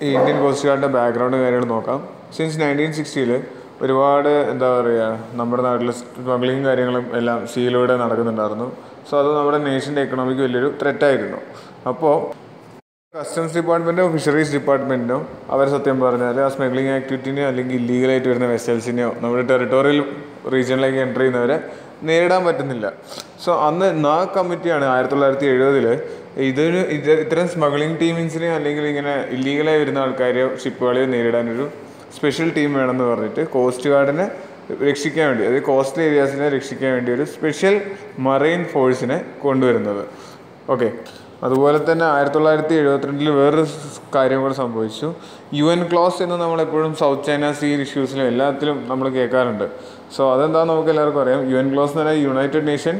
ഈ ഇന്ത്യൻ കോസ്റ്റ് ഗാർഡിൻ്റെ ബാക്ക്ഗ്രൗണ്ട് കാര്യങ്ങൾ നോക്കാം. സിൻസ് 1960 ഒരുപാട് എന്താ പറയുക, നമ്മുടെ നാട്ടിൽ സ്മഗ്ലിങ് കാര്യങ്ങളും എല്ലാം സീയിലൂടെ നടക്കുന്നുണ്ടായിരുന്നു. സോ അത് നമ്മുടെ നേഷൻ്റെ എക്കണോമിക്ക് വലിയൊരു ത്രെറ്റായിരുന്നു. അപ്പോൾ കസ്റ്റംസ് ഡിപ്പാർട്ട്മെൻറ്റോ ഫിഷറീസ് ഡിപ്പാർട്ട്മെൻറ്റിനോ അവർ സത്യം പറഞ്ഞാൽ ആ സ്മഗ്ലിംഗ് ആക്ടിവിറ്റിനെയോ അല്ലെങ്കിൽ ഇല്ലീഗലായിട്ട് വരുന്ന വെസൽസിനെയോ നമ്മുടെ ടെറിട്ടോറിയൽ റീജിയനിലേക്ക് എൻ്റർ ചെയ്യുന്നവരെ നേരിടാൻ പറ്റുന്നില്ല. സോ അന്ന് നാ കമ്മിറ്റിയാണ് 1970 ഇത്തരം സ്മഗ്ലിംഗ് ടീമിൻസിനെയോ അല്ലെങ്കിൽ ഇങ്ങനെ ഇല്ലീഗലായി വരുന്ന ആൾക്കാരെയോ ഷിപ്പുകളെയോ നേരിടാനൊരു സ്പെഷ്യൽ ടീം വേണമെന്ന് പറഞ്ഞിട്ട് കോസ്റ്റ് ഗാർഡിനെ രക്ഷിക്കാൻ വേണ്ടി, അതായത് കോസ്റ്റൽ ഏരിയാസിനെ രക്ഷിക്കാൻ വേണ്ടി ഒരു സ്പെഷ്യൽ മറൈൻ ഫോഴ്സിനെ കൊണ്ടുവരുന്നത്. ഓക്കെ, അതുപോലെ തന്നെ 1972 വേറൊരു കാര്യം കൂടെ സംഭവിച്ചു. UN ക്ലോസ് എന്ന് നമ്മളെപ്പോഴും സൗത്ത് ചൈന സീ ഇഷ്യൂസിലും എല്ലാത്തിലും നമ്മൾ കേൾക്കാറുണ്ട്. സോ അതെന്താണെന്ന് നമുക്ക് എല്ലാവർക്കും അറിയാം. UN ക്ലോസ് എന്ന് പറഞ്ഞാൽ United nation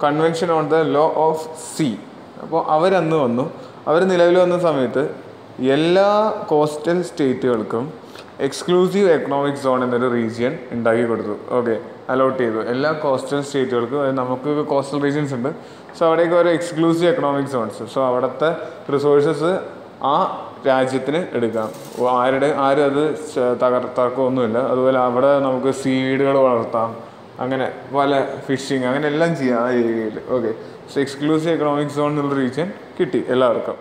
convention on the law of sea. അപ്പോൾ അവരന്ന് വന്നു. അവർ നിലവിൽ വന്ന സമയത്ത് എല്ലാ കോസ്റ്റൽ സ്റ്റേറ്റുകൾക്കും എക്സ്ക്ലൂസീവ് എക്കണോമിക് സോൺ എന്നൊരു റീജിയൻ ഉണ്ടാക്കി കൊടുത്തു. ഓക്കെ, അലോട്ട് ചെയ്തു എല്ലാ കോസ്റ്റൽ സ്റ്റേറ്റുകൾക്കും. നമുക്ക് കോസ്റ്റൽ റീജിയൻസ് ഉണ്ട്. സോ അവിടേക്ക് ഒരു എക്സ്ക്ലൂസീവ് എക്കണോമിക് സോൺസ്. സോ അവിടുത്തെ റിസോഴ്സസ് ആ രാജ്യത്തിന് എടുക്കാം. ആരും അത് തർക്കമൊന്നുമില്ല. അതുപോലെ അവിടെ നമുക്ക് സീവീഡുകൾ വളർത്താം, അങ്ങനെ പല ഫിഷിങ്, അങ്ങനെ എല്ലാം ചെയ്യാം ആ ഏരിയയിൽ. Okay, so exclusive economic zone എന്നുള്ള റീജിയൻ കിട്ടി എല്ലാവർക്കും.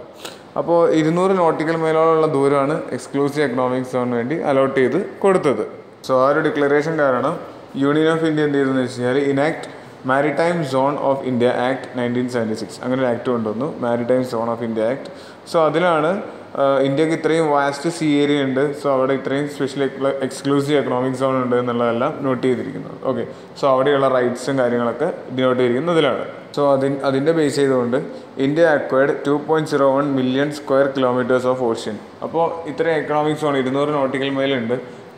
അപ്പോൾ 200 നോട്ടിക്കൽ മൈലോളം ദൂരമാണ് എക്സ്ക്ലൂസീവ് എക്കണോമിക് സോണിന് വേണ്ടി അലോട്ട് ചെയ്ത് കൊടുത്തത്. സോ ആ ഒരു ഡിക്ലറേഷൻ കാരണം യൂണിയൻ ഓഫ് ഇന്ത്യ എന്ത് ചെയ്തെന്ന് വെച്ച് കഴിഞ്ഞാൽ enact maritime zone of India act 1976 അങ്ങനെ ഒരു ആക്ട് കൊണ്ടുവന്നു, maritime zone of India act. So അതിലാണ് ഇന്ത്യക്ക് ഇത്രയും വാസ്റ്റ് സീ ഏരിയ ഉണ്ട്, സോ അവിടെ ഇത്രയും സ്പെഷ്യൽ എക്സ്ക്ലൂസീവ് എക്കണോമിക് സോൺ ഉണ്ട് എന്നുള്ളതെല്ലാം നോട്ട് ചെയ്തിരിക്കുന്നത്. ഓക്കെ, സോ അവിടെയുള്ള റൈറ്റ്സും കാര്യങ്ങളൊക്കെ നോട്ട് ചെയ്തിരിക്കുന്നത് ഇതിലാണ്. സോ അതിൻ്റെ ബേസ് ചെയ്തുകൊണ്ട് India acquired 2.01 million square kilometres of ocean. അപ്പോൾ ഇത്രയും എക്കണോമിക് സോൺ 200 നോട്ടിക്കൽ മൈലുണ്ട്,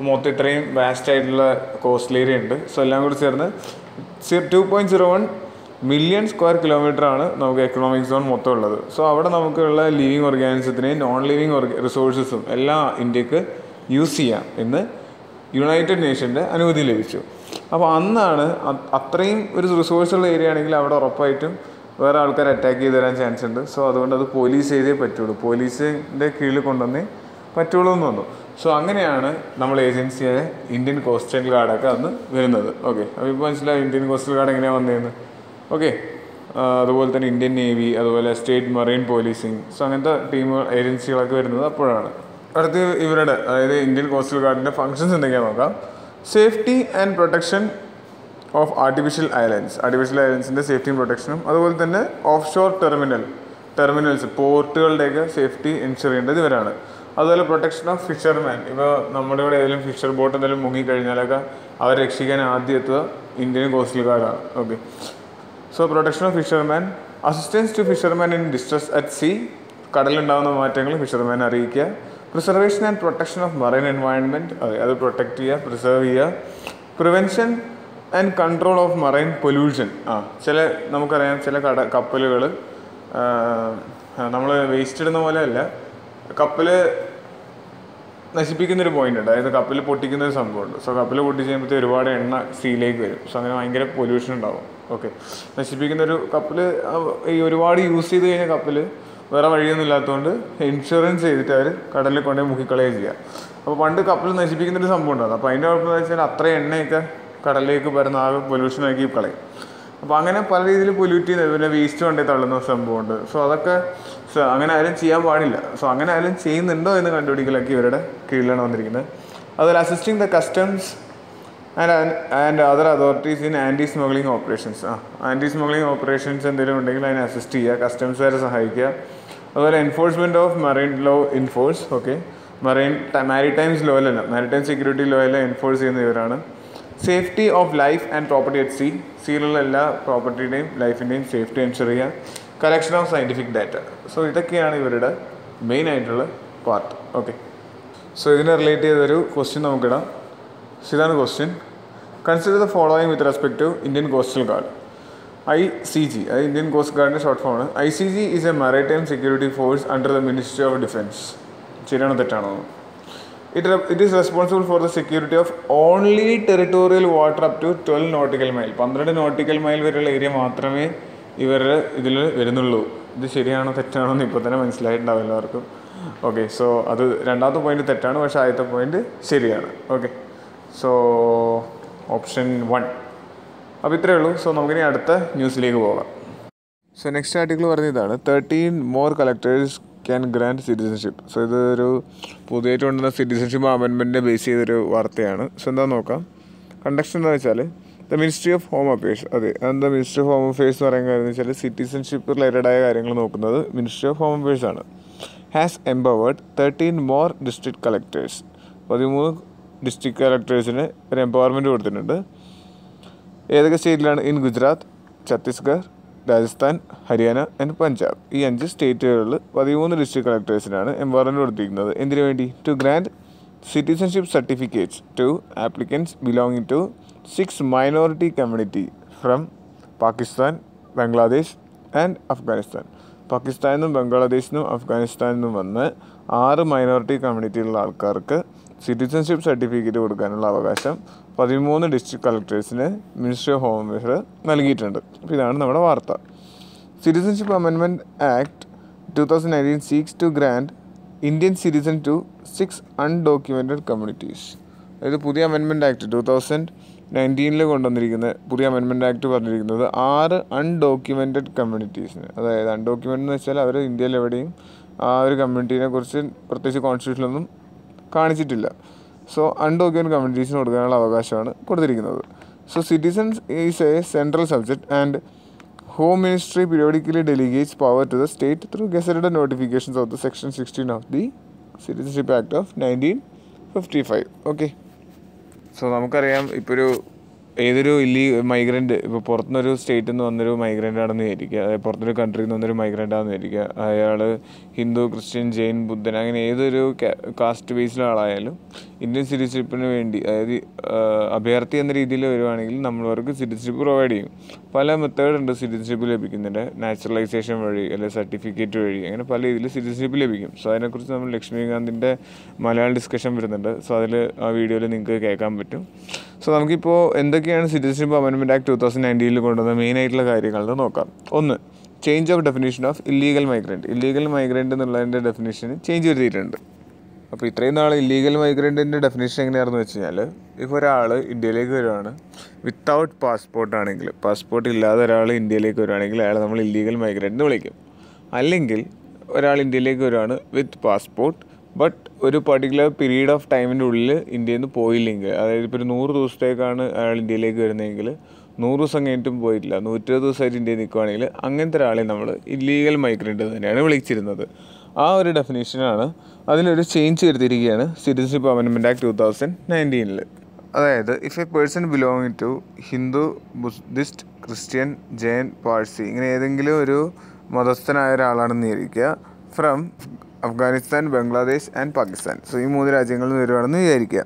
മൊത്തം ഇത്രയും വാസ്റ്റ് ആയിട്ടുള്ള കോസ്റ്റൽ ഏരിയ ഉണ്ട്. സോ എല്ലാം കൂടി ചേർന്ന് 2.01 മില്യൺ സ്ക്വയർ കിലോമീറ്ററാണ് നമുക്ക് എക്കണോമിക് സോൺ മൊത്തം ഉള്ളത്. സോ അവിടെ നമുക്കുള്ള ലിവിങ് ഓർഗാനിസത്തിനെയും നോൺ ലിവിങ് റിസോഴ്സസും എല്ലാം ഇന്ത്യക്ക് യൂസ് ചെയ്യാം എന്ന് യുണൈറ്റഡ് നേഷൻ്റെ അനുമതി ലഭിച്ചു. അപ്പോൾ അന്നാണ് അത്രയും ഒരു റിസോഴ്സുള്ള ഏരിയ ആണെങ്കിൽ അവിടെ ഉറപ്പായിട്ടും വേറെ ആൾക്കാർ അറ്റാക്ക് ചെയ്ത് തരാൻ ചാൻസ് ഉണ്ട്. സോ അതുകൊണ്ട് അത് പോലീസ് ചെയ്തേ പറ്റുള്ളൂ, പോലീസിൻ്റെ കീഴിൽ കൊണ്ടുവന്നേ പറ്റുള്ളൂ എന്ന് വന്നു. സോ അങ്ങനെയാണ് നമ്മൾ ഏജൻസിയായ ഇന്ത്യൻ കോസ്റ്റൽ ഗാർഡൊക്കെ അന്ന് വരുന്നത്. ഓക്കെ, അപ്പോൾ ഇപ്പോൾ മനസ്സിലായി ഇന്ത്യൻ കോസ്റ്റൽ ഗാർഡ് എങ്ങനെയാണ് വന്നതെന്ന്. ഓക്കെ, അതുപോലെ തന്നെ ഇന്ത്യൻ നേവി, അതുപോലെ സ്റ്റേറ്റ് മറൈൻ പോലീസിങ്, സോ അങ്ങനത്തെ ഏജൻസികളൊക്കെ വരുന്നത് അപ്പോഴാണ്. അടുത്ത് ഇവരുടെ, അതായത് ഇന്ത്യൻ കോസ്റ്റൽ ഗാർഡിൻ്റെ ഫങ്ഷൻസ് എന്തൊക്കെയാണെന്ന് നോക്കാം. Safety and protection of artificial ഐലൻഡ്സിൻ്റെ സേഫ്റ്റിയും പ്രൊട്ടക്ഷനും, അതുപോലെ തന്നെ ഓഫ് ഷോർ ടെർമിനൽസ് പോർട്ടുകളുടെയൊക്കെ സേഫ്റ്റി എൻഷുർ ചെയ്യേണ്ടത് ഇവരാണ്. അതുപോലെ പ്രൊട്ടക്ഷൻ ഓഫ് ഫിഷർമാൻ, ഇപ്പോൾ നമ്മുടെ ഇവിടെ ഏതെങ്കിലും ഫിഷർ ബോട്ട് എന്തെങ്കിലും മുങ്ങിക്കഴിഞ്ഞാലൊക്കെ അവരെ രക്ഷിക്കാൻ ആദ്യം എത്തുക ഇന്ത്യൻ കോസ്റ്റൽ ഗാർഡാണ്. Okay, so protection of fisherman, assistance to fisherman in distress at sea, കടലുണ്ടാകുന്ന മാറ്റങ്ങൾ ഫിഷർമാൻ അറിയിക്കുക. Preservation and protection of marine environment, അത് പ്രൊട്ടക്റ്റ് ചെയ്യുക, പ്രിസർവ് ചെയ്യുക. Prevention and control of marine pollution, നമുക്കറിയാം ചില കപ്പലുകൾ നമ്മൾ വേസ്റ്റ് ഇടുന്ന പോലെയല്ല, കപ്പൽ നശിപ്പിക്കുന്നൊരു പോയിൻ്റ് ഉണ്ട്, അതായത് കപ്പൽ പൊട്ടിക്കുന്നൊരു സംഭവമുണ്ട്. സോ കപ്പൽ പൊട്ടിച്ച് കഴിയുമ്പോഴത്തേക്ക് ഒരുപാട് എണ്ണ സീയിലേക്ക് വരും. സോ അങ്ങനെ ഭയങ്കര പൊല്യൂഷൻ ഉണ്ടാവും. ഓക്കെ, നശിപ്പിക്കുന്നൊരു കപ്പൽ ഈ ഒരുപാട് യൂസ് ചെയ്ത് കഴിഞ്ഞാൽ കപ്പൽ വേറെ വഴിയൊന്നും ഇല്ലാത്തതുകൊണ്ട് ഇൻഷുറൻസ് ചെയ്തിട്ട് അവർ കടലിൽ കൊണ്ടുപോയി മുക്കിക്കളയുക ചെയ്യുക. അപ്പോൾ പണ്ട് കപ്പൽ നശിപ്പിക്കുന്നൊരു സംഭവം ഉണ്ടാകും. അപ്പോൾ അതിൻ്റെ കുഴപ്പമെന്ന് വെച്ചാൽ അത്രയും എണ്ണയൊക്കെ കടലിലേക്ക് വരുന്ന ആകെ പൊല്യൂഷനാക്കി കളയും. അപ്പോൾ അങ്ങനെ പല രീതിയിൽ പൊല്യൂട്ട് ചെയ്യുന്നത്, പിന്നെ വേസ്റ്റ് കൊണ്ടുപോയി തള്ളുന്ന സംഭവമുണ്ട്. സോ അതൊക്കെ അങ്ങനെ ആരും ചെയ്യാൻ പാടില്ല. സോ അങ്ങനെ ആരും ചെയ്യുന്നുണ്ടോ എന്ന് കണ്ടുപിടിക്കലൊക്കെ ഇവരുടെ കീഴിലാണ് വന്നിരിക്കുന്നത്. അതുപോലെ assisting the customs and other authorities in anti smuggling operations. Anti smuggling operations എന്തെങ്കിലും ഉണ്ടെങ്കിൽ അതിനെ അസിസ്റ്റ് ചെയ്യുക, കസ്റ്റംസുകാരെ സഹായിക്കുക. അതുപോലെ enforcement of marine law enforce. Okay, maritimes ലോയിലല്ല, മാരിടൈം സെക്യൂരിറ്റി ലോയിലെ എൻഫോഴ്സ് ചെയ്യുന്ന ഇവരാണ്. Safety of life and property at sea, സീയിലുള്ള എല്ലാ പ്രോപ്പർട്ടിയുടെയും ലൈഫിൻ്റെയും സേഫ്റ്റി എൻഷുർ ചെയ്യുക. Collection of scientific data. So ഇതൊക്കെയാണ് ഇവരുടെ മെയിൻ ആയിട്ടുള്ള പാർട്ട്. ഓക്കെ, സോ ഇതിനെ റിലേറ്റ് ചെയ്തൊരു ക്വസ്റ്റ്യൻ നമുക്കിടാം. ഇതാണ് question. Consider the following with respect to Indian coastal guard. ICG, അതായത് ഇന്ത്യൻ കോസ്റ്റ് ഗാർഡിൻ്റെ ഷോർട്ട് ഫോമാണ്. ICG is a maritime security force under the ministry of defence. ശരിയാണോ തെറ്റാണോ? It is responsible for the security of only territorial water up to 12 nautical mile. 12 nautical mile വരെയുള്ള area മാത്രമേ ഇതിൽ വരുന്നുള്ളൂ. ഇത് ശരിയാണോ തെറ്റാണോ എന്ന് ഇപ്പോൾ തന്നെ മനസ്സിലായിട്ടുണ്ടാവും എല്ലാവർക്കും. ഓക്കെ, സോ അത് രണ്ടാമത്തെ പോയിന്റ് തെറ്റാണ്, പക്ഷേ ആദ്യത്തെ പോയിന്റ് ശരിയാണ്. Okay, so option 1. അപ്പോൾ ഇത്രയേ ഉള്ളൂ. സോ നമുക്കിനി അടുത്ത ന്യൂസിലേക്ക് പോകാം. സോ നെക്സ്റ്റ് ആർട്ടിക്കിൾ പറഞ്ഞതാണ് 13 more collectors can grand citizenship. So ഇതൊരു പുതിയതായിട്ട് കൊണ്ടുവന്ന സിറ്റിസൺഷിപ്പ് അമെൻമെൻറ്റിനെ ബേസ് ചെയ്തൊരു വാർത്തയാണ്. സോ എന്താ നോക്കാം. കണ്ടക്ഷൻ എന്താ വെച്ചാൽ the ministry of home affairs. അതെ, എന്താ മിനിസ്ട്രി ഓഫ് ഹോം അഫയേഴ്സ് എന്ന് പറയുന്ന കാര്യം എന്ന് വെച്ചാൽ സിറ്റിസൺഷിപ്പ് റിലേറ്റഡായ കാര്യങ്ങൾ നോക്കുന്നത് മിനിസ്ട്രി ഓഫ് ഹോം അഫയേഴ്സ് ആണ്. Has empowered 13 more district collectors. 13 district കളക്ടേഴ്സിന് ഒരു എംപവർമെൻറ്റ് കൊടുത്തിട്ടുണ്ട്. ഏതൊക്കെ സ്റ്റേറ്റിലാണ്? In Gujarat, Chhattisgarh, Rajasthan, Haryana and Punjab. ഈ 5 സ്റ്റേറ്റുകളിൽ 13 ഡിസ്ട്രിക്ട് കളക്ടേഴ്സിനാണ് എംപവർമെൻറ്റ് കൊടുത്തിരിക്കുന്നത്. എന്തിനു വേണ്ടി? To grant citizenship certificates to applicants belonging to 6 minority community from Pakistan, Bangladesh and Afghanistan. പാകിസ്ഥാനിൽ നിന്നും ബംഗ്ലാദേശിൽ നിന്നും അഫ്ഗാനിസ്ഥാനിൽ നിന്നും വന്ന് 6 മൈനോറിറ്റി കമ്മ്യൂണിറ്റിയിലുള്ള ആൾക്കാർക്ക് സിറ്റിസൺഷിപ്പ് സർട്ടിഫിക്കറ്റ് കൊടുക്കാനുള്ള അവകാശം 13 ഡിസ്ട്രിക്ട് കളക്ടേഴ്സിന് മിനിസ്ട്രി ഓഫ് ഹോം അഫയേഴ്സ് നൽകിയിട്ടുണ്ട്. അപ്പോൾ ഇതാണ് നമ്മുടെ വാർത്ത. Citizenship amendment act 2019 seeks to grant Indian citizen to 6 undocumented communities. അതായത് പുതിയ അമെൻമെൻറ്റ് ആക്ട് 2019 കൊണ്ടുവന്നിരിക്കുന്ന പുതിയ അമെൻമെൻറ്റ് ആക്ട് പറഞ്ഞിരിക്കുന്നത് 6 അൺഡോക്യുമെൻറ്റഡ് കമ്മ്യൂണിറ്റീസിന്. അതായത് അൺഡോക്യുമെൻ്റ് എന്ന് വെച്ചാൽ അവർ ഇന്ത്യയിൽ എവിടെയും ആ ഒരു കമ്മ്യൂണിറ്റീനെ കുറിച്ച് പ്രത്യേകിച്ച് കോൺസ്റ്റിറ്റ്യൂഷനിലൊന്നും കാണിച്ചിട്ടില്ല. സോ അൺഡോക്യുമെൻറ്റ് കമ്മ്യൂണിറ്റീസിന് കൊടുക്കാനുള്ള അവകാശമാണ് കൊടുത്തിരിക്കുന്നത്. So citizens is a central subject and home ministry periodically delegates power to the state through gazetted notifications of the section 16 of the citizenship act of 1955. Okay, so നമുക്കറിയാം ഇപ്പോൾ ഏതൊരു മൈഗ്രൻ്റ് ഇപ്പോൾ പുറത്തുനിന്നൊരു സ്റ്റേറ്റിൽ നിന്ന് വന്നൊരു മൈഗ്രൻ്റ് ആണെന്ന് വിചാരിക്കുക, അതായത് പുറത്തൊരു കൺട്രിയിൽ നിന്ന് വന്നൊരു മൈഗ്രൻ്റ് ആണെന്ന് വിചാരിക്കുക. അയാൾ ഹിന്ദു, ക്രിസ്ത്യൻ, ജെയിൻ, ബുദ്ധൻ അങ്ങനെ ഏതൊരു കാസ്റ്റ് ബേസിലുള്ള ആളായാലും ഇന്ത്യൻ സിറ്റിസൺഷിപ്പിന് വേണ്ടി, അതായത് അഭയാർത്ഥി എന്ന രീതിയിൽ വരുവാണെങ്കിൽ നമ്മളവർക്ക് സിറ്റിസൺഷിപ്പ് പ്രൊവൈഡ് ചെയ്യും. പല മെത്തേഡുണ്ട് സിറ്റിസൺഷിപ്പ് ലഭിക്കുന്നതിൻ്റെ. നാച്ചുറലൈസേഷൻ വഴി, അല്ലെങ്കിൽ സർട്ടിഫിക്കറ്റ് വഴി, അങ്ങനെ പല രീതിയിൽ സിറ്റിസൺഷിപ്പ് ലഭിക്കും. സോ അതിനെക്കുറിച്ച് നമ്മൾ ലക്ഷ്മികാന്തിൻ്റെ മലയാളം ഡിസ്കഷൻ വരുന്നുണ്ട്. സോ അതിൽ ആ വീഡിയോയിൽ നിങ്ങൾക്ക് കേൾക്കാൻ പറ്റും. സോ നമുക്കിപ്പോൾ എന്തൊക്കെയാണ് സിറ്റിസൺഷിപ്പ് അമെൻമെൻറ്റ് ആക്ട് 2019 കൊണ്ടുവന്ന മെയിനായിട്ടുള്ള കാര്യങ്ങൾ നോക്കാം. 1, change of definition of illegal migrant. Illegal migrant എന്നുള്ളതിൻ്റെ ഡെഫിനേഷൻ ചേഞ്ച് വരുത്തിയിട്ടുണ്ട്. അപ്പോൾ ഇത്രയും നാൾ ഇല്ലീഗൽ മൈഗ്രൻറ്റിൻ്റെ ഡെഫിനേഷൻ എങ്ങനെയാണെന്ന് വെച്ച് കഴിഞ്ഞാൽ, ഇപ്പോൾ ഒരാൾ ഇന്ത്യയിലേക്ക് വരുവാണ് വിത്തൗട്ട് പാസ്പോർട്ടാണെങ്കിൽ, പാസ്പോർട്ട് ഇല്ലാതെ ഒരാൾ ഇന്ത്യയിലേക്ക് വരുവാണെങ്കിൽ അയാൾ നമ്മൾ ഇല്ലീഗൽ മൈഗ്രൻറ്റ് എന്ന് വിളിക്കും. അല്ലെങ്കിൽ ഒരാൾ ഇന്ത്യയിലേക്ക് വരുവാണ് വിത്ത് പാസ്പോർട്ട് ബട്ട് ഒരു പർട്ടിക്കുലർ പീരീഡ് ഓഫ് ടൈമിൻ്റെ ഉള്ളിൽ ഇന്ത്യയിൽ നിന്ന് പോയില്ലെങ്കിൽ, അതായത് ഇപ്പോൾ ഒരു 100 ദിവസത്തേക്കാണ് അയാൾ ഇന്ത്യയിലേക്ക് വരുന്നതെങ്കിൽ 100 ദിവസം കഴിഞ്ഞിട്ടും പോയിട്ടില്ല, 120 ദിവസമായിട്ട് ഇന്ത്യയിൽ നിൽക്കുകയാണെങ്കിൽ അങ്ങനത്തെ ഒരാളെ നമ്മൾ ഇല്ലീഗൽ മൈഗ്രൻ്റ് തന്നെയാണ് വിളിച്ചിരുന്നത്. ആ ഒരു ഡെഫിനേഷനാണ് അതിലൊരു ചേഞ്ച് വരുത്തിയിരിക്കുകയാണ് സിറ്റിസൺഷിപ്പ് അമെൻമെൻറ്റ് ആക്ട് 2019. അതായത് if a person belonging to Hindu, Buddhist, Christian, Jain, Parsi ഇങ്ങനെ ഏതെങ്കിലും ഒരു മതസ്ഥനായ ഒരാളാണെന്ന് വിചാരിക്കുക, from Afghanistan, Bangladesh and Pakistan. So ഈ 3 രാജ്യങ്ങളിൽ നിന്ന് വരുവാണെന്ന് വിചാരിക്കുക.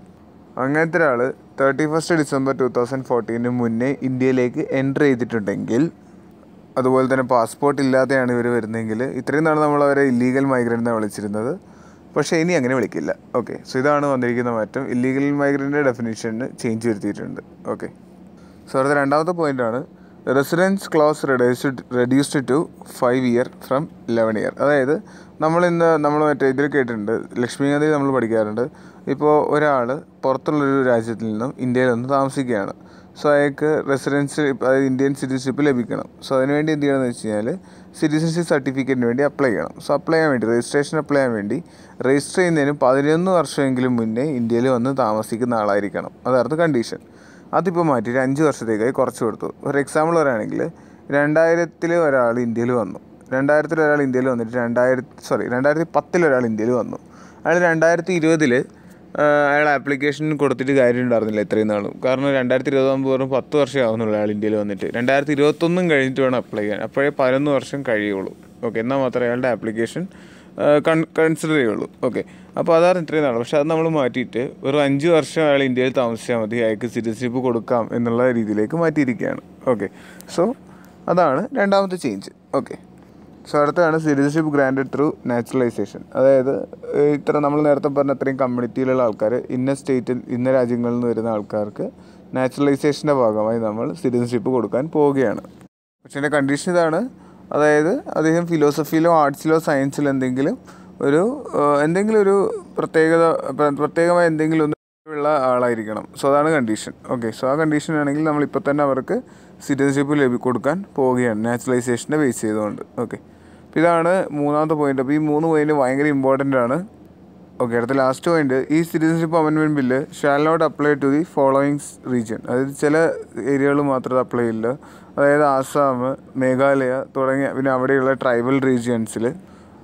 അങ്ങനത്തെ ഒരാൾ 31 ഡിസംബർ 2014 മുന്നേ ഇന്ത്യയിലേക്ക് എൻ്റർ ചെയ്തിട്ടുണ്ടെങ്കിൽ, അതുപോലെ തന്നെ പാസ്പോർട്ട് ഇല്ലാതെയാണ് ഇവർ വരുന്നതെങ്കിൽ, ഇത്രയും നാൾ നമ്മൾ അവരെ ഇല്ലീഗൽ മൈഗ്രൻ്റ് എന്നാണ് വിളിച്ചിരുന്നത്. പക്ഷേ ഇനി അങ്ങനെ വിളിക്കില്ല. ഓക്കെ, സോ ഇതാണ് വന്നിരിക്കുന്ന മാറ്റം. ഇല്ലീഗൽ മൈഗ്രൻ്റിൻ്റെ ഡെഫിനേഷന് ചേഞ്ച് വരുത്തിയിട്ടുണ്ട്. ഓക്കെ, സോ അടുത്ത രണ്ടാമത്തെ പോയിൻ്റാണ് residence clause reduced to 5 year from 11 year. അതായത് നമ്മൾ മറ്റേ ഇതിൽ കേട്ടിട്ടുണ്ട്, ലക്ഷ്മികാന്തി നമ്മൾ പഠിക്കാറുണ്ട്. ഇപ്പോൾ ഒരാൾ പുറത്തുള്ളൊരു രാജ്യത്തിൽ നിന്നും ഇന്ത്യയിൽ വന്ന് താമസിക്കുകയാണ്. സോ അയാൾക്ക് റെസിഡൻസ്, അതായത് ഇന്ത്യൻ സിറ്റിസൺഷിപ്പ് ലഭിക്കണം. സോ അതിനുവേണ്ടി എന്ത് ചെയ്യണമെന്ന് വെച്ച് കഴിഞ്ഞാൽ സിറ്റിസൺഷിപ്പ് സർട്ടിഫിക്കറ്റിന് വേണ്ടി അപ്ലൈ ചെയ്യണം. സോ അപ്ലൈ ചെയ്യാൻ വേണ്ടി, രജിസ്ട്രേഷൻ അപ്ലൈ ചെയ്യാൻ വേണ്ടി രജിസ്റ്റർ ചെയ്യുന്നതിന് 11 വർഷമെങ്കിലും മുന്നേ ഇന്ത്യയിൽ വന്ന് താമസിക്കുന്ന ആളായിരിക്കണം. അതായിരുന്നു കണ്ടീഷൻ. അതിപ്പോൾ മാറ്റിയിട്ട് 5 വർഷത്തേക്കായി കുറച്ച് കൊടുത്തു. ഒരു എക്സാമ്പിൾ പറയുകയാണെങ്കിൽ 2000 ഒരാൾ ഇന്ത്യയിൽ വന്നു, 2000 ഒരാൾ ഇന്ത്യയിൽ വന്നിട്ട് 2010 ഒരാൾ ഇന്ത്യയിൽ വന്നു. അയാൾ 2020 അയാൾ ആപ്ലിക്കേഷൻ കൊടുത്തിട്ട് കാര്യം ഉണ്ടായിരുന്നില്ല ഇത്രയും നാളും. കാരണം 2020 വെറും 10 വർഷം ആവുന്നുള്ളൂ അയാൾ ഇന്ത്യയിൽ വന്നിട്ട്. 2021 കഴിഞ്ഞിട്ട് വേണം അപ്ലൈ ചെയ്യാൻ. അപ്പോഴേ 11 വർഷം കഴിയുള്ളൂ. ഓക്കെ, എന്നാൽ മാത്രമേ അയാളുടെ ആപ്ലിക്കേഷൻ കൺസിഡർ ചെയ്യുള്ളൂ. ഓക്കെ, അപ്പോൾ അതാണ് ഇത്രയും നാൾ. പക്ഷെ അത് നമ്മൾ മാറ്റിയിട്ട് വെറും 5 വർഷം അയാൾ ഇന്ത്യയിൽ താമസിച്ചാൽ മതി, അയാൾക്ക് സിറ്റിസൺഷിപ്പ് കൊടുക്കാം എന്നുള്ള രീതിയിലേക്ക് മാറ്റിയിരിക്കുകയാണ്. ഓക്കെ, സോ അതാണ് രണ്ടാമത്തെ ചേഞ്ച്. ഓക്കെ, സോ അടുത്താണ് സിറ്റിസൺഷിപ്പ് ഗ്രാൻഡഡ് ത്രൂ നാച്ചുറലൈസേഷൻ. അതായത് ഇത്ര നമ്മൾ നേരത്തെ പറഞ്ഞ അത്രയും കമ്മ്യൂണിറ്റിയിലുള്ള ആൾക്കാർ ഇന്ന സ്റ്റേറ്റിൽ ഇന്ന രാജ്യങ്ങളിൽ നിന്ന് വരുന്ന ആൾക്കാർക്ക് നാച്ചുറലൈസേഷൻ്റെ ഭാഗമായി നമ്മൾ സിറ്റിസൺഷിപ്പ് കൊടുക്കാൻ പോവുകയാണ്. പക്ഷേ എൻ്റെ കണ്ടീഷൻ ഇതാണ്, അതായത് അദ്ദേഹം ഫിലോസഫിയിലോ ആർട്സിലോ സയൻസിലോ എന്തെങ്കിലും ഒരു പ്രത്യേകമായ എന്തെങ്കിലും ഒന്ന് ഉള്ള ആളായിരിക്കണം. സോ അതാണ് കണ്ടീഷൻ. ഓക്കെ, സോ ആ കണ്ടീഷൻ ആണെങ്കിൽ നമ്മളിപ്പോൾ തന്നെ അവർക്ക് സിറ്റിസൺഷിപ്പ് കൊടുക്കാൻ പോവുകയാണ് നാച്ചുറലൈസേഷനെ ബേസ് ചെയ്തുകൊണ്ട്. ഓക്കെ, അപ്പോൾ ഇതാണ് മൂന്നാമത്തെ പോയിന്റ്. അപ്പോൾ ഈ 3 പോയിന്റ് ഭയങ്കര ഇമ്പോർട്ടൻ്റ് ആണ്. ഓക്കെ, അടുത്ത ലാസ്റ്റ് പോയിന്റ്, ഈ citizenship amendment bill shall not apply to the following region. അതായത് ചില ഏരിയകൾ മാത്രമേ അപ്ലൈ ചെയ്യില്ല. അതായത് ആസാം, മേഘാലയ തുടങ്ങിയ പിന്നെ അവിടെയുള്ള ട്രൈബൽ റീജിയൻസിൽ,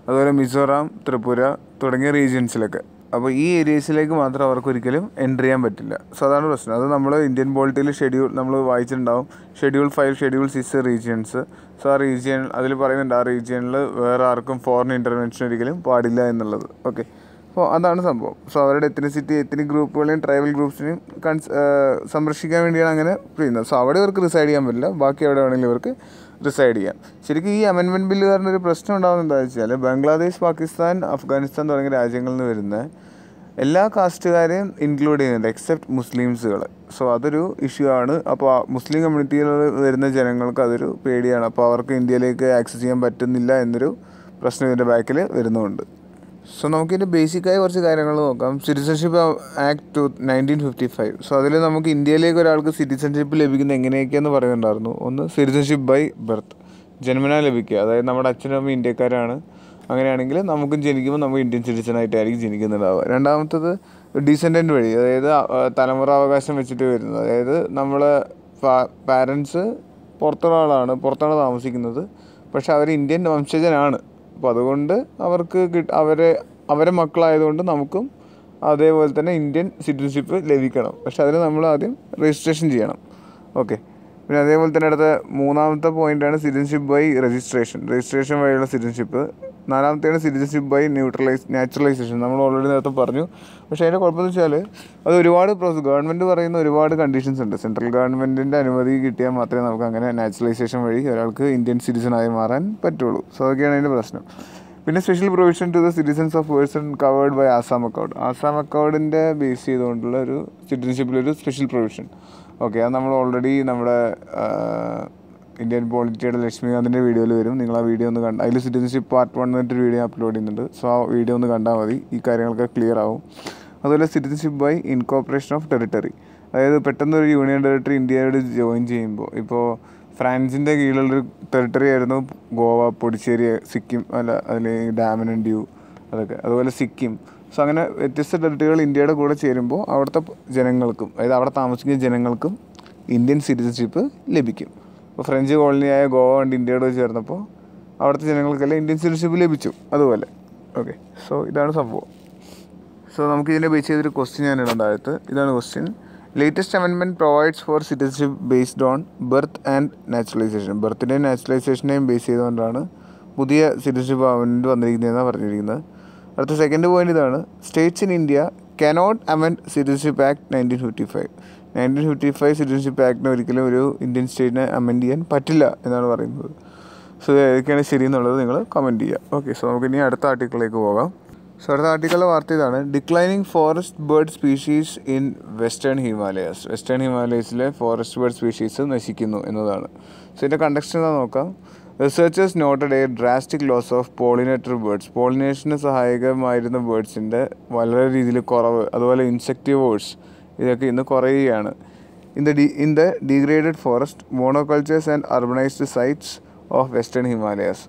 അതുപോലെ മിസോറാം, ത്രിപുര തുടങ്ങിയ റീജിയൻസിലൊക്കെ. അപ്പോൾ ഈ ഏരിയസിലേക്ക് മാത്രം അവർക്ക് ഒരിക്കലും എൻ്റർ ചെയ്യാൻ പറ്റില്ല. സോ അതാണ് പ്രശ്നം. അത് നമ്മൾ ഇന്ത്യൻ പോളിറ്റിയിൽ നമ്മൾ വായിച്ചിട്ടുണ്ടാവും, ഷെഡ്യൂൾ 5, ഷെഡ്യൂൾ 6 റീജിയൻസ്. സോ ആ റീജിയൻ അതിൽ പറയുന്നുണ്ട്, ആ റീജിയനിൽ വേറെ ആർക്കും ഫോറിൻ ഇൻ്റർവെൻഷൻ ഒരിക്കലും പാടില്ല എന്നുള്ളത്. ഓക്കെ, അപ്പോൾ അതാണ് സംഭവം. സോ അവരുടെ എത്നിക് ഗ്രൂപ്പുകളെയും ട്രൈബൽ ഗ്രൂപ്പ്സിനെയും സംരക്ഷിക്കാൻ വേണ്ടിയാണ് അങ്ങനെ ചെയ്യുന്നത്. സോ അവിടെ ഇവർക്ക് റിസൈഡ് ചെയ്യാൻ പറ്റില്ല, ബാക്കി എവിടെ വേണമെങ്കിലും ഇവർക്ക് റിസൈഡ് ചെയ്യാം. ശരിക്കും ഈ അമെൻമെൻറ്റ് ബില്ല് കാരണം ഒരു പ്രശ്നം ഉണ്ടാകുന്നത് എന്താണെന്ന് വെച്ചാൽ, ബംഗ്ലാദേശ്, പാകിസ്ഥാൻ, അഫ്ഗാനിസ്ഥാൻ തുടങ്ങിയ രാജ്യങ്ങളിൽ നിന്ന് വരുന്ന എല്ലാ കാസ്റ്റുകാരെയും ഇൻക്ലൂഡ് ചെയ്യുന്നുണ്ട് എക്സെപ്റ്റ് മുസ്ലിംസുകൾ. സോ അതൊരു ഇഷ്യൂ ആണ്. അപ്പോൾ മുസ്ലിം കമ്മ്യൂണിറ്റിയിൽ വരുന്ന ജനങ്ങൾക്ക് അതൊരു പേടിയാണ്. അപ്പോൾ അവർക്ക് ഇന്ത്യയിലേക്ക് ആക്സസ് ചെയ്യാൻ പറ്റുന്നില്ല എന്നൊരു പ്രശ്നം ഇതിൻ്റെ ബാക്കിൽ വരുന്നുമുണ്ട്. സോ നമുക്കിതിൻ്റെ ബേസിക്കായ കുറച്ച് കാര്യങ്ങൾ നോക്കാം. Citizenship act 1955. സോ അതിൽ നമുക്ക് ഇന്ത്യയിലേക്ക് ഒരാൾക്ക് സിറ്റിസൺഷിപ്പ് ലഭിക്കുന്നത് എങ്ങനെയൊക്കെയെന്ന് പറയുന്നുണ്ടായിരുന്നു. ഒന്ന്, സിറ്റിസൺഷിപ്പ് ബൈ ബർത്ത്, ജന്മനാ ലഭിക്കുക. അതായത് നമ്മുടെ അച്ഛനും അമ്മയും ഇന്ത്യക്കാരാണ്, അങ്ങനെയാണെങ്കിൽ നമുക്കും ജനിക്കുമ്പോൾ നമുക്ക് ഇന്ത്യൻ സിറ്റിസണായിട്ടായിരിക്കും ജനിക്കുന്നുണ്ടാവുക. രണ്ടാമത്തത് ഡിസെൻഡൻറ്റ് വഴി, അതായത് തലമുറ അവകാശം വെച്ചിട്ട് വരുന്നത്. അതായത് നമ്മളെ പാരൻസ് പുറത്താണ് താമസിക്കുന്നത്, പക്ഷെ അവർ ഇന്ത്യൻ വംശജനാണ്. അപ്പോൾ അതുകൊണ്ട് അവർക്ക് അവരെ മക്കളായതുകൊണ്ട് നമുക്കും അതേപോലെ തന്നെ ഇന്ത്യൻ സിറ്റിസൺഷിപ്പ് ലഭിക്കണം. പക്ഷെ അതിന് നമ്മൾ ആദ്യം രജിസ്ട്രേഷൻ ചെയ്യണം. ഓക്കെ, പിന്നെ അതേപോലെ തന്നെ അടുത്ത മൂന്നാമത്തെ പോയിൻ്റാണ് സിറ്റിസൺഷിപ്പ് ബൈ രജിസ്ട്രേഷൻ വഴിയുള്ള സിറ്റിസൺഷിപ്പ്. നാലാമത്തെയാണ് സിറ്റിസൺഷിപ്പ് ബൈ നാച്ചുറലൈസേഷൻ. നമ്മൾ ഓൾറെഡി നേരത്തെ പറഞ്ഞു. പക്ഷേ അതിൻ്റെ കുഴപ്പമെന്ന് വെച്ചാൽ അത് ഒരുപാട് ഗവൺമെൻറ് പറയുന്ന ഒരുപാട് കണ്ടീഷൻസ് ഉണ്ട്. സെൻട്രൽ ഗവൺമെൻറ്റിൻ്റെ അനുമതി കിട്ടിയാൽ മാത്രമേ നമുക്ക് അങ്ങനെ നാച്ചുറലൈസേഷൻ വഴി ഒരാൾക്ക് ഇന്ത്യൻ സിറ്റിസണായി മാറാൻ പറ്റുള്ളൂ. സോ അതൊക്കെയാണ് അതിൻ്റെ പ്രശ്നം. പിന്നെ special provision to the citizens of person covered by Assam അക്കോർഡിൻ്റെ ബേസ് ചെയ്തുകൊണ്ടുള്ള ഒരു സിറ്റിസൺഷിപ്പിലൊരു സ്പെഷ്യൽ പ്രൊവിഷൻ. ഓക്കെ, അത് നമ്മൾ ഓൾറെഡി നമ്മുടെ ഇന്ത്യൻ പോളിറ്റിയുടെ ലക്ഷ്മികാന്തിൻ്റെ വീഡിയോയിൽ വരും. നിങ്ങൾ ആ വീഡിയോ ഒന്ന് അതിൽ സിറ്റിസൺഷിപ്പ് പാർട്ട് 1 എന്നിട്ടൊരു വീഡിയോ അപ്ലോഡ് ചെയ്യുന്നുണ്ട്. സോ ആ വീഡിയോ ഒന്ന് കണ്ടാൽ മതി, ഈ കാര്യങ്ങളൊക്കെ ക്ലിയർ ആവും. അതുപോലെ citizenship by incorporation of territory, അതായത് പെട്ടെന്ന് ഒരു യൂണിയൻ ടെറിട്ടറി ഇന്ത്യയോട് ജോയിൻ ചെയ്യുമ്പോൾ, ഇപ്പോൾ ഫ്രാൻസിൻ്റെ കീഴിലുള്ളൊരു ടെറിട്ടറി ആയിരുന്നു ഗോവ, പുതുച്ചേരി, സിക്കിം, അല്ലെങ്കിൽ ഡാമൻ ആൻഡ് ഡ്യൂ, അതൊക്കെ. അതുപോലെ സിക്കിം. സോ അങ്ങനെ വ്യത്യസ്ത ടെറിട്ടറികൾ ഇന്ത്യയുടെ കൂടെ ചേരുമ്പോൾ അവിടുത്തെ ജനങ്ങൾക്കും, അതായത് അവിടെ താമസിക്കുന്ന ജനങ്ങൾക്കും ഇന്ത്യൻ സിറ്റിസൺഷിപ്പ് ലഭിക്കും. ഇപ്പോൾ ഫ്രഞ്ച് കോളനിയായ ഗോവ കണ്ട് ഇന്ത്യയോട് ചേർന്നപ്പോൾ അവിടുത്തെ ജനങ്ങൾക്കെല്ലാം ഇന്ത്യൻ സിറ്റിസൺഷിപ്പ് ലഭിച്ചു അതുപോലെ. ഓക്കെ, സോ ഇതാണ് സംഭവം. സോ നമുക്ക് ഇതിനെ ബേസ് ചെയ്തൊരു ക്വസ്റ്റ്യൻ ഞാൻ ഇടാൻ താഴത്ത്. ഇതാണ് question. Latest amendment provides for citizenship based on birth and naturalisation. ബർത്തിനെയും നാച്ചുറലൈസേഷനെയും ബേസ് ചെയ്തുകൊണ്ടാണ് പുതിയ സിറ്റിസൺഷിപ്പ് അമെൻമെൻറ്റ് വന്നിരിക്കുന്നതെന്നാണ് പറഞ്ഞിരിക്കുന്നത്. അടുത്ത സെക്കൻഡ് പോയിന്റ് ഇതാണ്. States in India cannot amend citizenship act 1955 citizenship ആക്ടിന് ഒരിക്കലും ഒരു ഇന്ത്യൻ സ്റ്റേറ്റിനെ അമെൻഡ് ചെയ്യാൻ പറ്റില്ല എന്നാണ് പറയുന്നത്. സോ ഏതൊക്കെയാണ് ശരി എന്നുള്ളത് നിങ്ങൾ കമൻറ്റ് ചെയ്യുക. ഓക്കെ, സോ നമുക്ക് ഇനി അടുത്ത ആർട്ടിക്കിളിലേക്ക് പോകാം. സോ അടുത്ത ആർട്ടിക്കിളിലെ വാർത്ത ഇതാണ്. Declining forest bird species in western ഹിമാലയസിലെ ഫോറസ്റ്റ് ബേർഡ് സ്പീഷീസ് നശിക്കുന്നു എന്നതാണ്. സോ ഇതിൻ്റെ കണ്ടക്സ്റ്റ് എന്താ നോക്കാം. Researchers noted a drastic loss of pollinator birds. പോളിനേഷന് സഹായകമായിരുന്ന ബേർഡ്സിൻ്റെ വളരെ രീതിയിൽ കുറവ്, അതുപോലെ ഇൻസെക്ടിവോഴ്സ് ഇതൊക്കെ ഇന്ന് കുറയുകയാണ്. In the degraded forest, monocultures and urbanised sites of western Himalayas.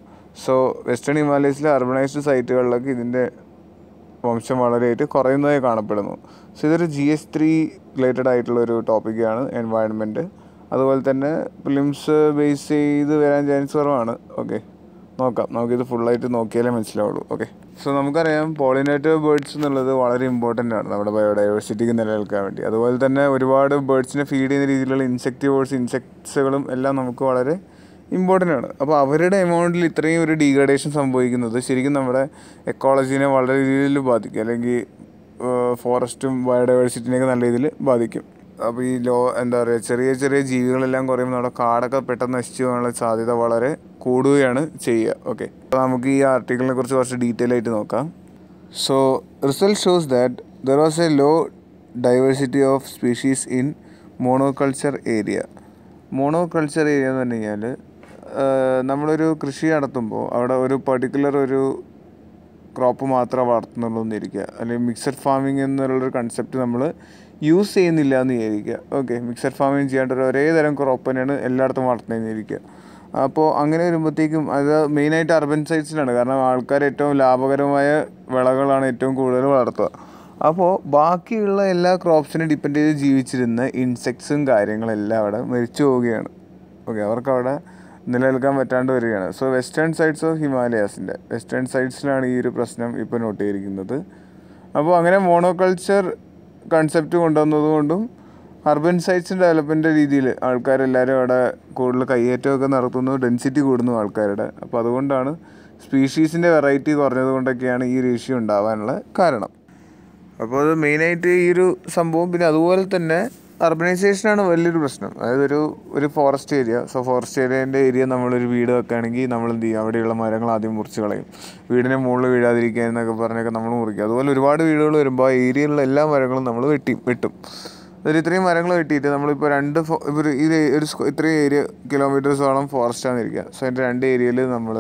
So western ഹിമാലയസിലെ അർബനൈസ്ഡ് സൈറ്റുകളിലൊക്കെ ഇതിൻ്റെ വംശം വളരെയായിട്ട് കുറയുന്നതായി കാണപ്പെടുന്നു. സോ ഇതൊരു GS3 റിലേറ്റഡ് ആയിട്ടുള്ളൊരു ടോപ്പിക്കാണ്, എൻവയൺമെൻറ്റ്. അതുപോലെ തന്നെ പ്രിലിംസ് ബേസ് ചെയ്ത് വരാൻ ചാൻസ് കുറവാണ്. ഓക്കെ, നമുക്കിത് ഫുള്ളായിട്ട് നോക്കിയാലേ മനസ്സിലാവുള്ളൂ. ഓക്കെ, സോ നമുക്കറിയാം പോളിനേറ്റർ ബേർഡ്സ് എന്നുള്ളത് വളരെ ഇമ്പോർട്ടൻ്റ് ആണ് നമ്മുടെ ബയോഡൈവേഴ്സിറ്റിക്ക് നിലനിൽക്കാൻ വേണ്ടി. അതുപോലെ തന്നെ ഒരുപാട് ബേർഡ്സിനെ ഫീഡ് ചെയ്യുന്ന രീതിയിലുള്ള ഇൻസെക്ട്സുകളും എല്ലാം നമുക്ക് വളരെ ഇമ്പോർട്ടൻ്റ് ആണ്. അപ്പോൾ അവരുടെ എമൗണ്ടിൽ ഇത്രയും ഒരു ഡീഗ്രഡേഷൻ സംഭവിക്കുന്നത് ശരിക്കും നമ്മുടെ എക്കോളജീനെ വളരെ രീതിയിൽ ബാധിക്കും, അല്ലെങ്കിൽ ഫോറസ്റ്റും ബയോഡൈവേഴ്സിറ്റിനെയൊക്കെ നല്ല രീതിയിൽ ബാധിക്കും. അപ്പോൾ ഈ എന്താ പറയുക, ചെറിയ ചെറിയ ജീവികളെല്ലാം കുറയുമ്പോൾ നമ്മുടെ കാടൊക്കെ പെട്ടെന്ന് നശിച്ചു പോകാനുള്ള സാധ്യത വളരെ കൂടുകയാണ് ചെയ്യുക. ഓക്കെ, അപ്പോൾ നമുക്ക് ഈ ആർട്ടിക്കിളിനെ കുറിച്ച് കുറച്ച് ഡീറ്റെയിൽ ആയിട്ട് നോക്കാം. So result shows that there was a low diversity of species in monoculture area. Monoculture area എന്ന് പറഞ്ഞു കഴിഞ്ഞാൽ നമ്മളൊരു കൃഷി നടത്തുമ്പോൾ അവിടെ ഒരു പർട്ടിക്കുലർ ഒരു ക്രോപ്പ് മാത്രമേ വളർത്തുന്നുള്ളൂ എന്നിരിക്കുക, അല്ലെങ്കിൽ മിക്സഡ് ഫാമിംഗ് എന്നുള്ളൊരു കൺസെപ്റ്റ് നമ്മൾ യൂസ് ചെയ്യുന്നില്ല എന്ന് വിചാരിക്കുക. ഓക്കെ, മിക്സഡ് ഫാമിംഗ് ചെയ്യാണ്ട് ഒരേ തരം ക്രോപ്പ് തന്നെയാണ് എല്ലായിടത്തും വളർത്തുന്നതെന്നിരിക്കുക. അപ്പോൾ അങ്ങനെ വരുമ്പോഴത്തേക്കും അത് മെയിനായിട്ട് അർബൻ സൈറ്റ്സിലാണ്, കാരണം ആൾക്കാർ ഏറ്റവും ലാഭകരമായ വിളകളാണ് ഏറ്റവും കൂടുതൽ വളർത്തുക. അപ്പോൾ ബാക്കിയുള്ള എല്ലാ ക്രോപ്സിനെ ഡിപ്പെൻഡ് ചെയ്ത് ജീവിച്ചിരുന്ന ഇൻസെക്ട്സും കാര്യങ്ങളെല്ലാം അവിടെ മരിച്ചു പോവുകയാണ്. ഓക്കെ, അവർക്കവിടെ നിലനിൽക്കാൻ പറ്റാണ്ട് വരികയാണ്. സോ വെസ്റ്റേൺ സൈഡ്സ് ഓഫ് ഹിമാലയാസിൻ്റെ വെസ്റ്റേൺ സൈഡ്സിലാണ് ഈ ഒരു പ്രശ്നം ഇപ്പോൾ നോട്ട് ചെയ്തിരിക്കുന്നത്. അപ്പോൾ അങ്ങനെ മോണോകൾച്ചർ കൺസെപ്റ്റ് കൊണ്ടുവന്നതുകൊണ്ടും അർബൻ സൈറ്റ്സിൻ്റെ ഡെവലപ്മെൻറ്റ് രീതിയിൽ ആൾക്കാരെല്ലാവരും അവിടെ കൂടുതൽ കയ്യേറ്റമൊക്കെ നടത്തുന്നു, ഡെൻസിറ്റി കൂടുന്നു ആൾക്കാരുടെ. അപ്പോൾ അതുകൊണ്ടാണ് സ്പീഷീസിൻ്റെ വെറൈറ്റി കുറഞ്ഞത് കൊണ്ടൊക്കെയാണ് ഈ റേഷ്യോ ഉണ്ടാവാനുള്ള കാരണം. അപ്പോൾ അത് മെയിനായിട്ട് ഈ ഒരു സംഭവം. പിന്നെ അതുപോലെ തന്നെ അർബനൈസേഷനാണ് വലിയൊരു പ്രശ്നം. അതായത് ഒരു forest area. So forest area നമ്മളൊരു വീട് വെക്കുകയാണെങ്കിൽ നമ്മൾ എന്ത് ചെയ്യും, അവിടെയുള്ള മരങ്ങൾ ആദ്യം മുറിച്ച് കളയും. വീടിനെ മുകളിൽ വീഴാതിരിക്കുക എന്നൊക്കെ പറഞ്ഞൊക്കെ നമ്മൾ മുറിക്കും. അതുപോലെ ഒരുപാട് വീടുകൾ വരുമ്പോൾ ആ ഏരിയയിലുള്ള എല്ലാ മരങ്ങളും നമ്മൾ വെട്ടും. ഇത്രയും മരങ്ങൾ വെട്ടിയിട്ട് നമ്മളിപ്പോൾ ഇത്രയും കിലോമീറ്റേഴ്സോളം ഫോറസ്റ്റാണെന്നിരിക്കുക. സോ അതിൻ്റെ 2 ഏരിയയിൽ നമ്മൾ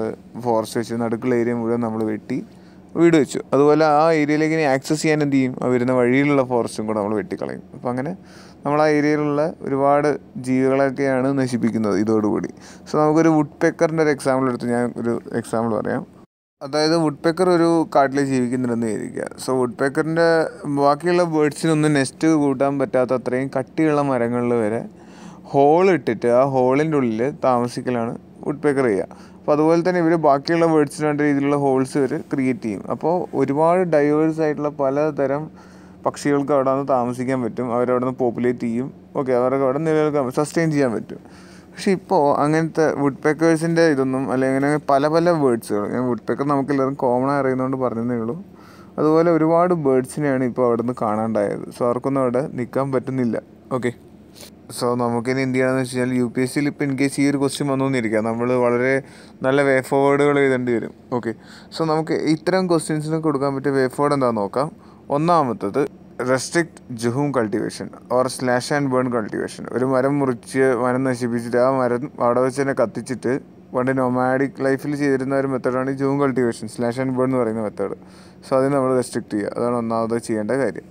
ഫോറസ്റ്റ് വെച്ച് നടുക്കുള്ള ഏരിയ മുഴുവൻ നമ്മൾ വെട്ടി വീട് വെച്ചു. അതുപോലെ ആ ഏരിയയിലേക്ക് ഇനി ആക്സസ് ചെയ്യാൻ എന്ത് ചെയ്യും, വരുന്ന വഴിയിലുള്ള ഫോറസ്റ്റും കൂടെ നമ്മൾ വെട്ടിക്കളയും. അപ്പോൾ അങ്ങനെ നമ്മൾ ആ ഏരിയയിലുള്ള ഒരുപാട് ജീവികളൊക്കെയാണ് നശിപ്പിക്കുന്നത് ഇതോടുകൂടി. സോ നമുക്കൊരു വുഡ് പെക്കറിൻ്റെ ഒരു എക്സാമ്പിൾ എടുത്ത് ഞാൻ ഒരു എക്സാമ്പിൾ പറയാം. അതായത് വുഡ് പെക്കർ ഒരു കാട്ടിൽ ജീവിക്കുന്നുണ്ടെന്ന് വിചാരിക്കുക. സോ വുഡ് പെക്കറിൻ്റെ ബാക്കിയുള്ള ബേർഡ്സിനൊന്നും നെസ്റ്റ് കൂട്ടാൻ പറ്റാത്ത അത്രയും കട്ടിയുള്ള മരങ്ങളിൽ വരെ ഹോൾ ഇട്ടിട്ട് ആ ഹോളിൻ്റെ ഉള്ളിൽ താമസിക്കലാണ് വുഡ് പെക്കർ ചെയ്യുക. അപ്പോൾ അതുപോലെ തന്നെ ഇവർ ബാക്കിയുള്ള ബേർഡ്സിന് വേണ്ട രീതിയിലുള്ള ഹോൾസ് ഇവർ ക്രിയേറ്റ് ചെയ്യും. അപ്പോൾ ഒരുപാട് ഡൈവേഴ്സ് ആയിട്ടുള്ള പലതരം പക്ഷികൾക്ക് അവിടെ നിന്ന് താമസിക്കാൻ പറ്റും, അവരവിടെ നിന്ന് പോപ്പുലേറ്റ് ചെയ്യും. ഓക്കെ, അവർക്ക് അവിടെ നിലനിൽക്കാൻ സസ്റ്റെയിൻ ചെയ്യാൻ പറ്റും. പക്ഷേ ഇപ്പോൾ അങ്ങനത്തെ വുഡ് പെക്കേഴ്സിൻ്റെ ഇതൊന്നും, അല്ലെങ്കിൽ അങ്ങനെ പല ബേർഡ്സുകൾ, ഞാൻ വുഡ് പെക്കർ നമുക്കെല്ലാവരും കോമൺ അറിയുന്നതുകൊണ്ട് പറഞ്ഞതേ ഉള്ളൂ. അതുപോലെ ഒരുപാട് ബേർഡ്സിനെയാണ് ഇപ്പോൾ അവിടെ നിന്ന് കാണാണ്ടായത്. സോ അവർക്കൊന്നും അവിടെ നിൽക്കാൻ പറ്റുന്നില്ല. ഓക്കെ, സോ നമുക്കിനി എന്ത് ചെയ്യണമെന്ന് വെച്ച് കഴിഞ്ഞാൽ UPSCയിൽ ഇപ്പോൾ ഇൻ കേസ് ഈ ഒരു ക്വസ്റ്റ്യൻ വന്നുകൊണ്ടിരിക്കുക, നമ്മൾ വളരെ നല്ല വേ ഫോർവേഡുകൾ എഴുതേണ്ടി വരും. ഓക്കെ, സോ നമുക്ക് ഇത്തരം ക്വസ്റ്റ്യൻസിന് കൊടുക്കാൻ പറ്റിയ വേ ഫോർവേഡ് എന്താണെന്ന് നോക്കാം. ഒന്നാമത്തത് restrict jhum cultivation or slash and burn cultivation. ഒരു മരം മുറിച്ച് മരം നശിപ്പിച്ചിട്ട് ആ മരം അവിടെ വെച്ച് തന്നെ കത്തിച്ചിട്ട് പണ്ട് നൊമാഡിക് ലൈഫിൽ ചെയ്തിരുന്ന ഒരു മെത്തേഡാണ് ഈ jhum cultivation, slash and burn എന്ന് പറയുന്ന മെത്തേഡ്. സോ അതിന് നമ്മൾ റെസ്ട്രിക്റ്റ് ചെയ്യുക, അതാണ് ഒന്നാമത് ചെയ്യേണ്ട കാര്യം.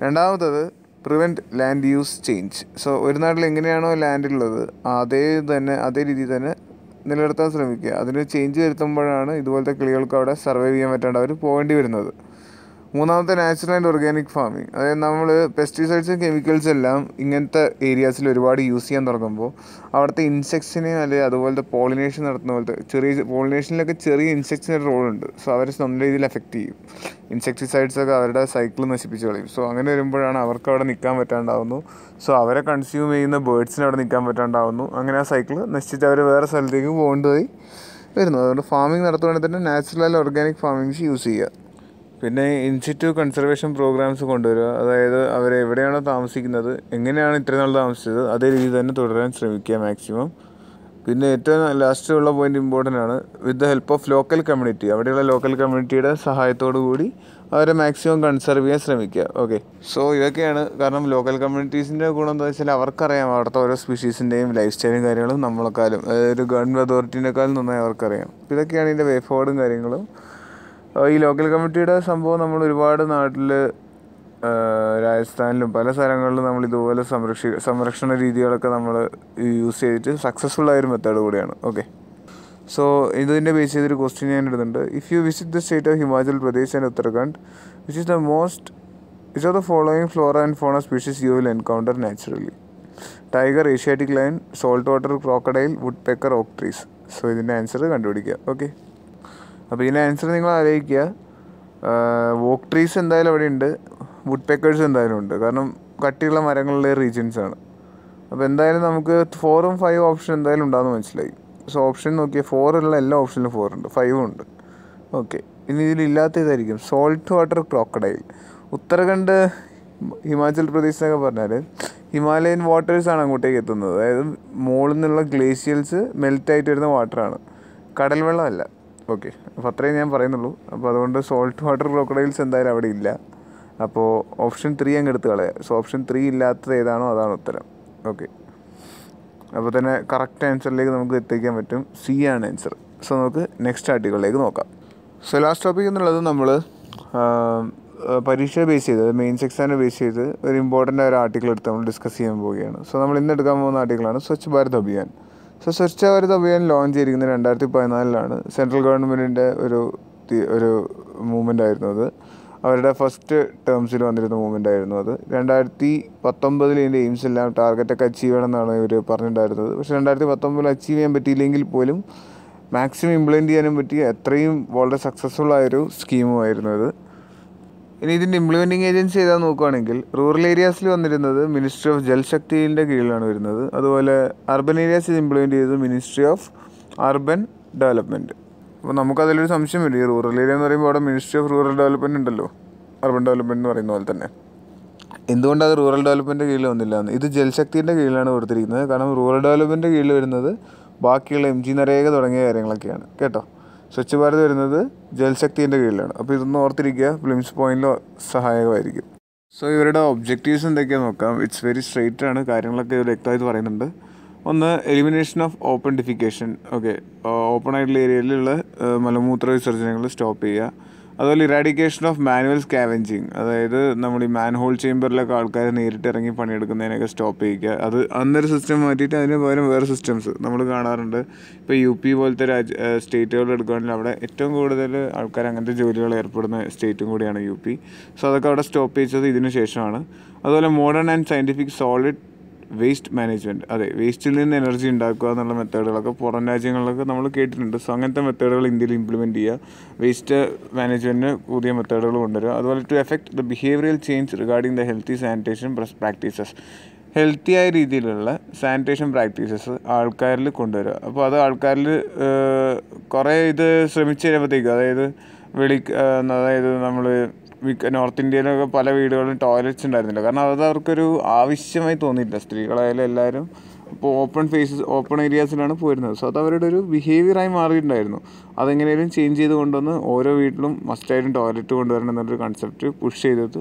രണ്ടാമത്തത് prevent land use change. So ഒരു നാട്ടിൽ എങ്ങനെയാണോ ലാൻഡുള്ളത് അതേ രീതിയിൽ തന്നെ നിലനിർത്താൻ ശ്രമിക്കുക. അതിന് ചേഞ്ച് വരുത്തുമ്പോഴാണ് ഇതുപോലത്തെ കിളികൾക്ക് അവിടെ സർവൈവ് ചെയ്യാൻ പറ്റാണ്ട് അവർ പോകേണ്ടി വരുന്നത്. മൂന്നാമത്തെ നാച്ചുറൽ ആൻഡ് ഓർഗാനിക് ഫാമിംഗ്. അതായത് നമ്മൾ പെസ്റ്റിസൈഡ്സും കെമിക്കൽസും എല്ലാം ഇങ്ങനത്തെ ഏരിയാസിൽ ഒരുപാട് യൂസ് ചെയ്യാൻ തുടങ്ങുമ്പോൾ അവിടുത്തെ ഇൻസെക്ട്സിനെ അല്ലെങ്കിൽ അതുപോലത്തെ പോളിനേഷൻ നടത്തുന്ന പോലത്തെ പോളിനേഷനിലൊക്കെ ചെറിയ ഇൻസെക്ട്സിന് ഒരു റോളുണ്ട്. സോ അവർ നല്ല രീതിയിൽ എഫക്റ്റ് ചെയ്യും. ഇൻസെക്ടിസൈഡ്സൊക്കെ അവരുടെ സൈക്കിൾ നശിപ്പിച്ച് കളയും. സോ അങ്ങനെ വരുമ്പോഴാണ് അവർക്ക് അവിടെ നിൽക്കാൻ പറ്റാണ്ടാവുന്നു. സോ അവരെ കൺസ്യൂം ചെയ്യുന്ന ബേർഡ്സിന് അവിടെ നിൽക്കാൻ പറ്റാണ്ടാവുന്നു. അങ്ങനെ ആ സൈക്കിൾ നശിച്ചിട്ട് അവർ വേറെ സ്ഥലത്തേക്ക് പോകേണ്ടതായി വരുന്നു. അതുകൊണ്ട് ഫാമിംഗ് നടത്തുകയാണെങ്കിൽ തന്നെ നാച്ചുറൽ ആൻഡ് ഓർഗാനിക് ഫാമിങ്സ് യൂസ് ചെയ്യുക. പിന്നെ ഇൻസിറ്റു കൺസർവേഷൻ പ്രോഗ്രാംസ് കൊണ്ടുവരിക. അതായത് അവരെവിടെയാണോ താമസിക്കുന്നത്, എങ്ങനെയാണ് ഇത്ര നാൾ താമസിച്ചത്, അതേ രീതിയിൽ തന്നെ തുടരാൻ ശ്രമിക്കുക മാക്സിമം. പിന്നെ ഏറ്റവും ലാസ്റ്റുള്ള പോയിന്റ് ഇമ്പോർട്ടൻ്റ് ആണ്, with the help of local community. അവിടെയുള്ള ലോക്കൽ കമ്മ്യൂണിറ്റിയുടെ സഹായത്തോടു കൂടി അവരെ മാക്സിമം കൺസർവ് ചെയ്യാൻ ശ്രമിക്കുക. ഓക്കെ, സോ ഇതൊക്കെയാണ്. കാരണം ലോക്കൽ കമ്മ്യൂണിറ്റീസിൻ്റെ ഗുണം എന്താ വെച്ചാൽ അവർക്കറിയാം അവിടുത്തെ ഓരോ സ്പീഷീസിൻ്റെയും ലൈഫ് സ്റ്റൈലും കാര്യങ്ങളും നമ്മളെക്കാളും, അതായത് ഒരു ഗവൺമെൻറ് അതോറിറ്റീനേക്കാളും നന്നായി അവർക്കറിയാം. ഇതൊക്കെയാണ് ഇതിൻ്റെ വേ ഫോർവേഡും കാര്യങ്ങളും. ഈ ലോക്കൽ കമ്മിറ്റിയുടെ സംഭവം നമ്മൾ ഒരുപാട് നാട്ടിൽ, രാജസ്ഥാനിലും പല സ്ഥലങ്ങളിലും നമ്മൾ ഇതുപോലെ സംരക്ഷണ രീതികളൊക്കെ നമ്മൾ യൂസ് ചെയ്തിട്ട് സക്സസ്ഫുള്ളായൊരു മെത്തേഡ് കൂടിയാണ്. ഓക്കെ, സോ ഇതിൻ്റെ ബേസ് ചെയ്തൊരു ക്വസ്റ്റ്യൻ ഞാൻ ഇടുന്നുണ്ട്. If you visit the state of Himachal Pradesh and Uttarakhand, which of the following flora and fauna species you will encounter naturally? Tiger, Asiatic lion, salt water crocodile, woodpecker, oak trees. So ഇതിൻ്റെ answer കണ്ടുപിടിക്കുക. Okay, അപ്പോൾ ഇതിൻ്റെ answer നിങ്ങൾ ആലോചിക്കുക. ഓക്ക് trees എന്തായാലും അവിടെ ഉണ്ട്, would peckers എന്തായാലും ഉണ്ട്, കാരണം കട്ടിയുള്ള മരങ്ങളുള്ള റീജിയൻസാണ്. അപ്പോൾ എന്തായാലും നമുക്ക് 4ഉം 5ഉം ഓപ്ഷൻ എന്തായാലും ഉണ്ടാകുമെന്ന് മനസ്സിലായി. സോ ഓപ്ഷൻ നോക്കിയാൽ 4 എല്ലാ ഓപ്ഷനിലും 4 ഉണ്ട്, 5ഉം ഉണ്ട്. ഓക്കെ, ഇനി ഇതിലില്ലാത്ത ഇതായിരിക്കും salt water crocodile. Uttarakhand, Himachal Pradesh എന്നൊക്കെ പറഞ്ഞാൽ ഹിമാലയൻ വാട്ടേഴ്സാണ് അങ്ങോട്ടേക്ക് എത്തുന്നത്. അതായത് മുകളിൽ നിന്നുള്ള ഗ്ലേഷ്യൽസ് മെൽറ്റായിട്ട് വരുന്ന വാട്ടറാണ്, കടൽ വെള്ളമല്ല. ഓക്കെ, അപ്പോൾ അത്രയും ഞാൻ പറയുന്നുള്ളൂ. അപ്പോൾ അതുകൊണ്ട് സോൾട്ട് വാട്ടർ ക്രോക്കഡൈൽസ് എന്തായാലും അവിടെ ഇല്ല. അപ്പോൾ ഓപ്ഷൻ 3 അങ്ങ് എടുത്ത് കളയാം. സോ ഓപ്ഷൻ 3 ഇല്ലാത്തത് ഏതാണോ അതാണ് ഉത്തരം. ഓക്കെ, അപ്പോൾ തന്നെ കറക്റ്റ് ആൻസറിലേക്ക് നമുക്ക് എത്തിക്കാൻ പറ്റും. സി ആണ് ആൻസർ. സോ നമുക്ക് നെക്സ്റ്റ് ആർട്ടിക്കിളിലേക്ക് നോക്കാം. സോ ലാസ്റ്റ് ടോപ്പിക് എന്നുള്ളത് നമ്മൾ പരീക്ഷ ബേസ് ചെയ്ത്, മെയിൻസ് എക്സാമിനെ ബേസ് ചെയ്ത് ഒരു ഇമ്പോർട്ടൻ്റ് ഒരു ആർട്ടിക്കിൾ എടുത്ത് നമ്മൾ ഡിസ്കസ് ചെയ്യാൻ പോവുകയാണ്. സോ നമ്മൾ ഇന്ന് എടുക്കാൻ പോകുന്ന ആർട്ടിക്കിളാണ് സ്വച്ഛ് ഭാരത് അഭിയാൻ. സോ സ്വച്ഛ് ഭാരത് അഭിയാൻ ലോഞ്ച് ചെയ്തിരിക്കുന്നത് 2014 സെൻട്രൽ ഗവൺമെൻറ്റിൻ്റെ ഒരു മൂവ്മെൻ്റ് ആയിരുന്നു അത്. അവരുടെ ഫസ്റ്റ് ടേംസിൽ വന്നിരുന്ന മൂവ്മെൻ്റ് ആയിരുന്നു അത്. 2019 ഇതിൻ്റെ എയിംസ് എല്ലാം ടാർഗറ്റൊക്കെ അച്ചീവ് ചെയ്യണമെന്നാണ് ഇവർ പറഞ്ഞിട്ടുണ്ടായിരുന്നത്. പക്ഷേ 2019 അച്ചീവ് ചെയ്യാൻ പറ്റിയില്ലെങ്കിൽ പോലും മാക്സിമം ഇംപ്ലിമെൻറ്റ് ചെയ്യാനും പറ്റിയ അത്രയും വളരെ സക്സസ്ഫുൾ ആയൊരു സ്കീമുമായിരുന്നു അത്. ഇനി ഇതിൻ്റെ ഇംപ്ലിമെൻറ്റിംഗ് ഏജൻസി ഏതാ നോക്കുകയാണെങ്കിൽ റൂറൽ ഏരിയാസിൽ വന്നിരുന്നത് മിനിസ്ട്രി ഓഫ് ജൽശക്തിൻ്റെ കീഴിലാണ് വരുന്നത്. അതുപോലെ അർബൻ ഏരിയാസിൽ ഇംപ്ലിമെൻറ്റ് ചെയ്തത് മിനിസ്ട്രി ഓഫ് അർബൻ ഡെവലപ്മെൻറ്റ്. അപ്പോൾ നമുക്കതിലൊരു സംശയം വരും, ഈ റൂറൽ ഏരിയ എന്ന് പറയുമ്പോൾ അവിടെ മിനിസ്ട്രി ഓഫ് റൂറൽ ഡെവലപ്മെൻറ്റ് ഉണ്ടല്ലോ, അർബൻ ഡെവലപ്മെൻറ്റ് എന്ന് പറയുന്ന പോലെ തന്നെ. എന്തുകൊണ്ട് അത് റൂറൽ ഡെവലപ്മെൻറ്റ് കീഴിൽ വന്നില്ല എന്ന്? ഇത് ജൽശക്തിൻ്റെ കീഴിലാണ് കൊടുത്തിരിക്കുന്നത്. കാരണം റൂറൽ ഡെവലപ്മെൻറ്റ് കീഴിൽ വരുന്നത് ബാക്കിയുള്ള MG നരേഗ തുടങ്ങിയ കാര്യങ്ങളൊക്കെയാണ് കേട്ടോ. സ്വച്ഛ് ഭാരത് വരുന്നത് ജൽശക്തിൻ്റെ കീഴിലാണ്. അപ്പോൾ ഇതൊന്ന് ഓർത്തിരിക്കുക, പ്ലിംസ് പോയിന്റിൽ സഹായകമായിരിക്കും. സോ ഇവരുടെ ഒബ്ജക്റ്റീവ്സ് എന്തൊക്കെയാണെന്ന് നോക്കാം. ഇറ്റ്സ് വെരി സ്ട്രെയിറ്റ് ആണ്, കാര്യങ്ങളൊക്കെ വ്യക്തമായിട്ട് പറയുന്നുണ്ട്. ഒന്ന്, elimination of open defecation. Okay, open ആയിട്ടുള്ള ഏരിയയിലുള്ള മലമൂത്ര വിസർജനങ്ങൾ സ്റ്റോപ്പ് ചെയ്യുക. അതുപോലെ ഇറാഡിക്കേഷൻ ഓഫ് മാനുവൽ സ്കാവെഞ്ചിങ്, അതായത് നമ്മൾ ഈ മാൻ ഹോൾ ചേമ്പറിലൊക്കെ ആൾക്കാർ നേരിട്ട് ഇറങ്ങി പണിയെടുക്കുന്നതിനൊക്കെ സ്റ്റോപ്പ് ചെയ്യിക്കുക. അത് അന്നൊരു സിസ്റ്റം മാറ്റിയിട്ട് അതിന് പകരം വേറെ സിസ്റ്റംസ് നമ്മൾ കാണാറുണ്ട്. ഇപ്പോൾ UP പോലത്തെ സ്റ്റേറ്റുകൾ എടുക്കുകയാണെങ്കിൽ അവിടെ ഏറ്റവും കൂടുതൽ ആൾക്കാർ അങ്ങനത്തെ ജോലികൾ ഏർപ്പെടുന്ന സ്റ്റേറ്റും കൂടിയാണ് UP. സോ അതൊക്കെ അവിടെ സ്റ്റോപ്പ് ചെയ്തത് ഇതിന് ശേഷമാണ്. അതുപോലെ modern and scientific solid waste management, അതെ, വേസ്റ്റിൽ നിന്ന് എനർജി ഉണ്ടാക്കുക എന്നുള്ള മെത്തേഡുകളൊക്കെ പുറം രാജ്യങ്ങളിലൊക്കെ നമ്മൾ കേട്ടിട്ടുണ്ട്. സോ അങ്ങനത്തെ മെത്തേഡുകൾ ഇന്ത്യയിൽ ഇംപ്ലിമെൻറ്റ് ചെയ്യുക. വേസ്റ്റ് മാനേജ്മെൻറ്റിന് പുതിയ മെത്തേഡുകൾ കൊണ്ടുവരിക. അതുപോലെ to effect the behavioural change regarding the healthy sanitation practices, ഹെൽത്തിയായ രീതിയിലുള്ള സാനിറ്റേഷൻ പ്രാക്ടീസസ് ആൾക്കാരിൽ കൊണ്ടുവരിക. അപ്പോൾ അത് ആൾക്കാരിൽ കുറേ ഇത് ശ്രമിച്ച് കഴിയുമ്പോഴത്തേക്കും, അതായത് നമ്മൾ നോർത്ത് ഇന്ത്യയിലൊക്കെ പല വീടുകളിലും ടോയ്ലറ്റ്സ് ഉണ്ടായിരുന്നില്ല. കാരണം അത് അവർക്കൊരു ആവശ്യമായി തോന്നിയില്ല. സ്ത്രീകളായാലും എല്ലാവരും ഇപ്പോൾ ഓപ്പൺ ഏരിയാസിലാണ് പോയിരുന്നത്. സോ അത് അവരുടെ ഒരു ബിഹേവിയറായി മാറിയിട്ടുണ്ടായിരുന്നു. അതെങ്ങനെയും ചേഞ്ച് ചെയ്ത് കൊണ്ടുവന്ന് ഓരോ വീട്ടിലും മസ്റ്റായിട്ടും ടോയ്ലറ്റ് കൊണ്ടുവരണം എന്നൊരു കൺസെപ്റ്റ് പുഷ് ചെയ്തത്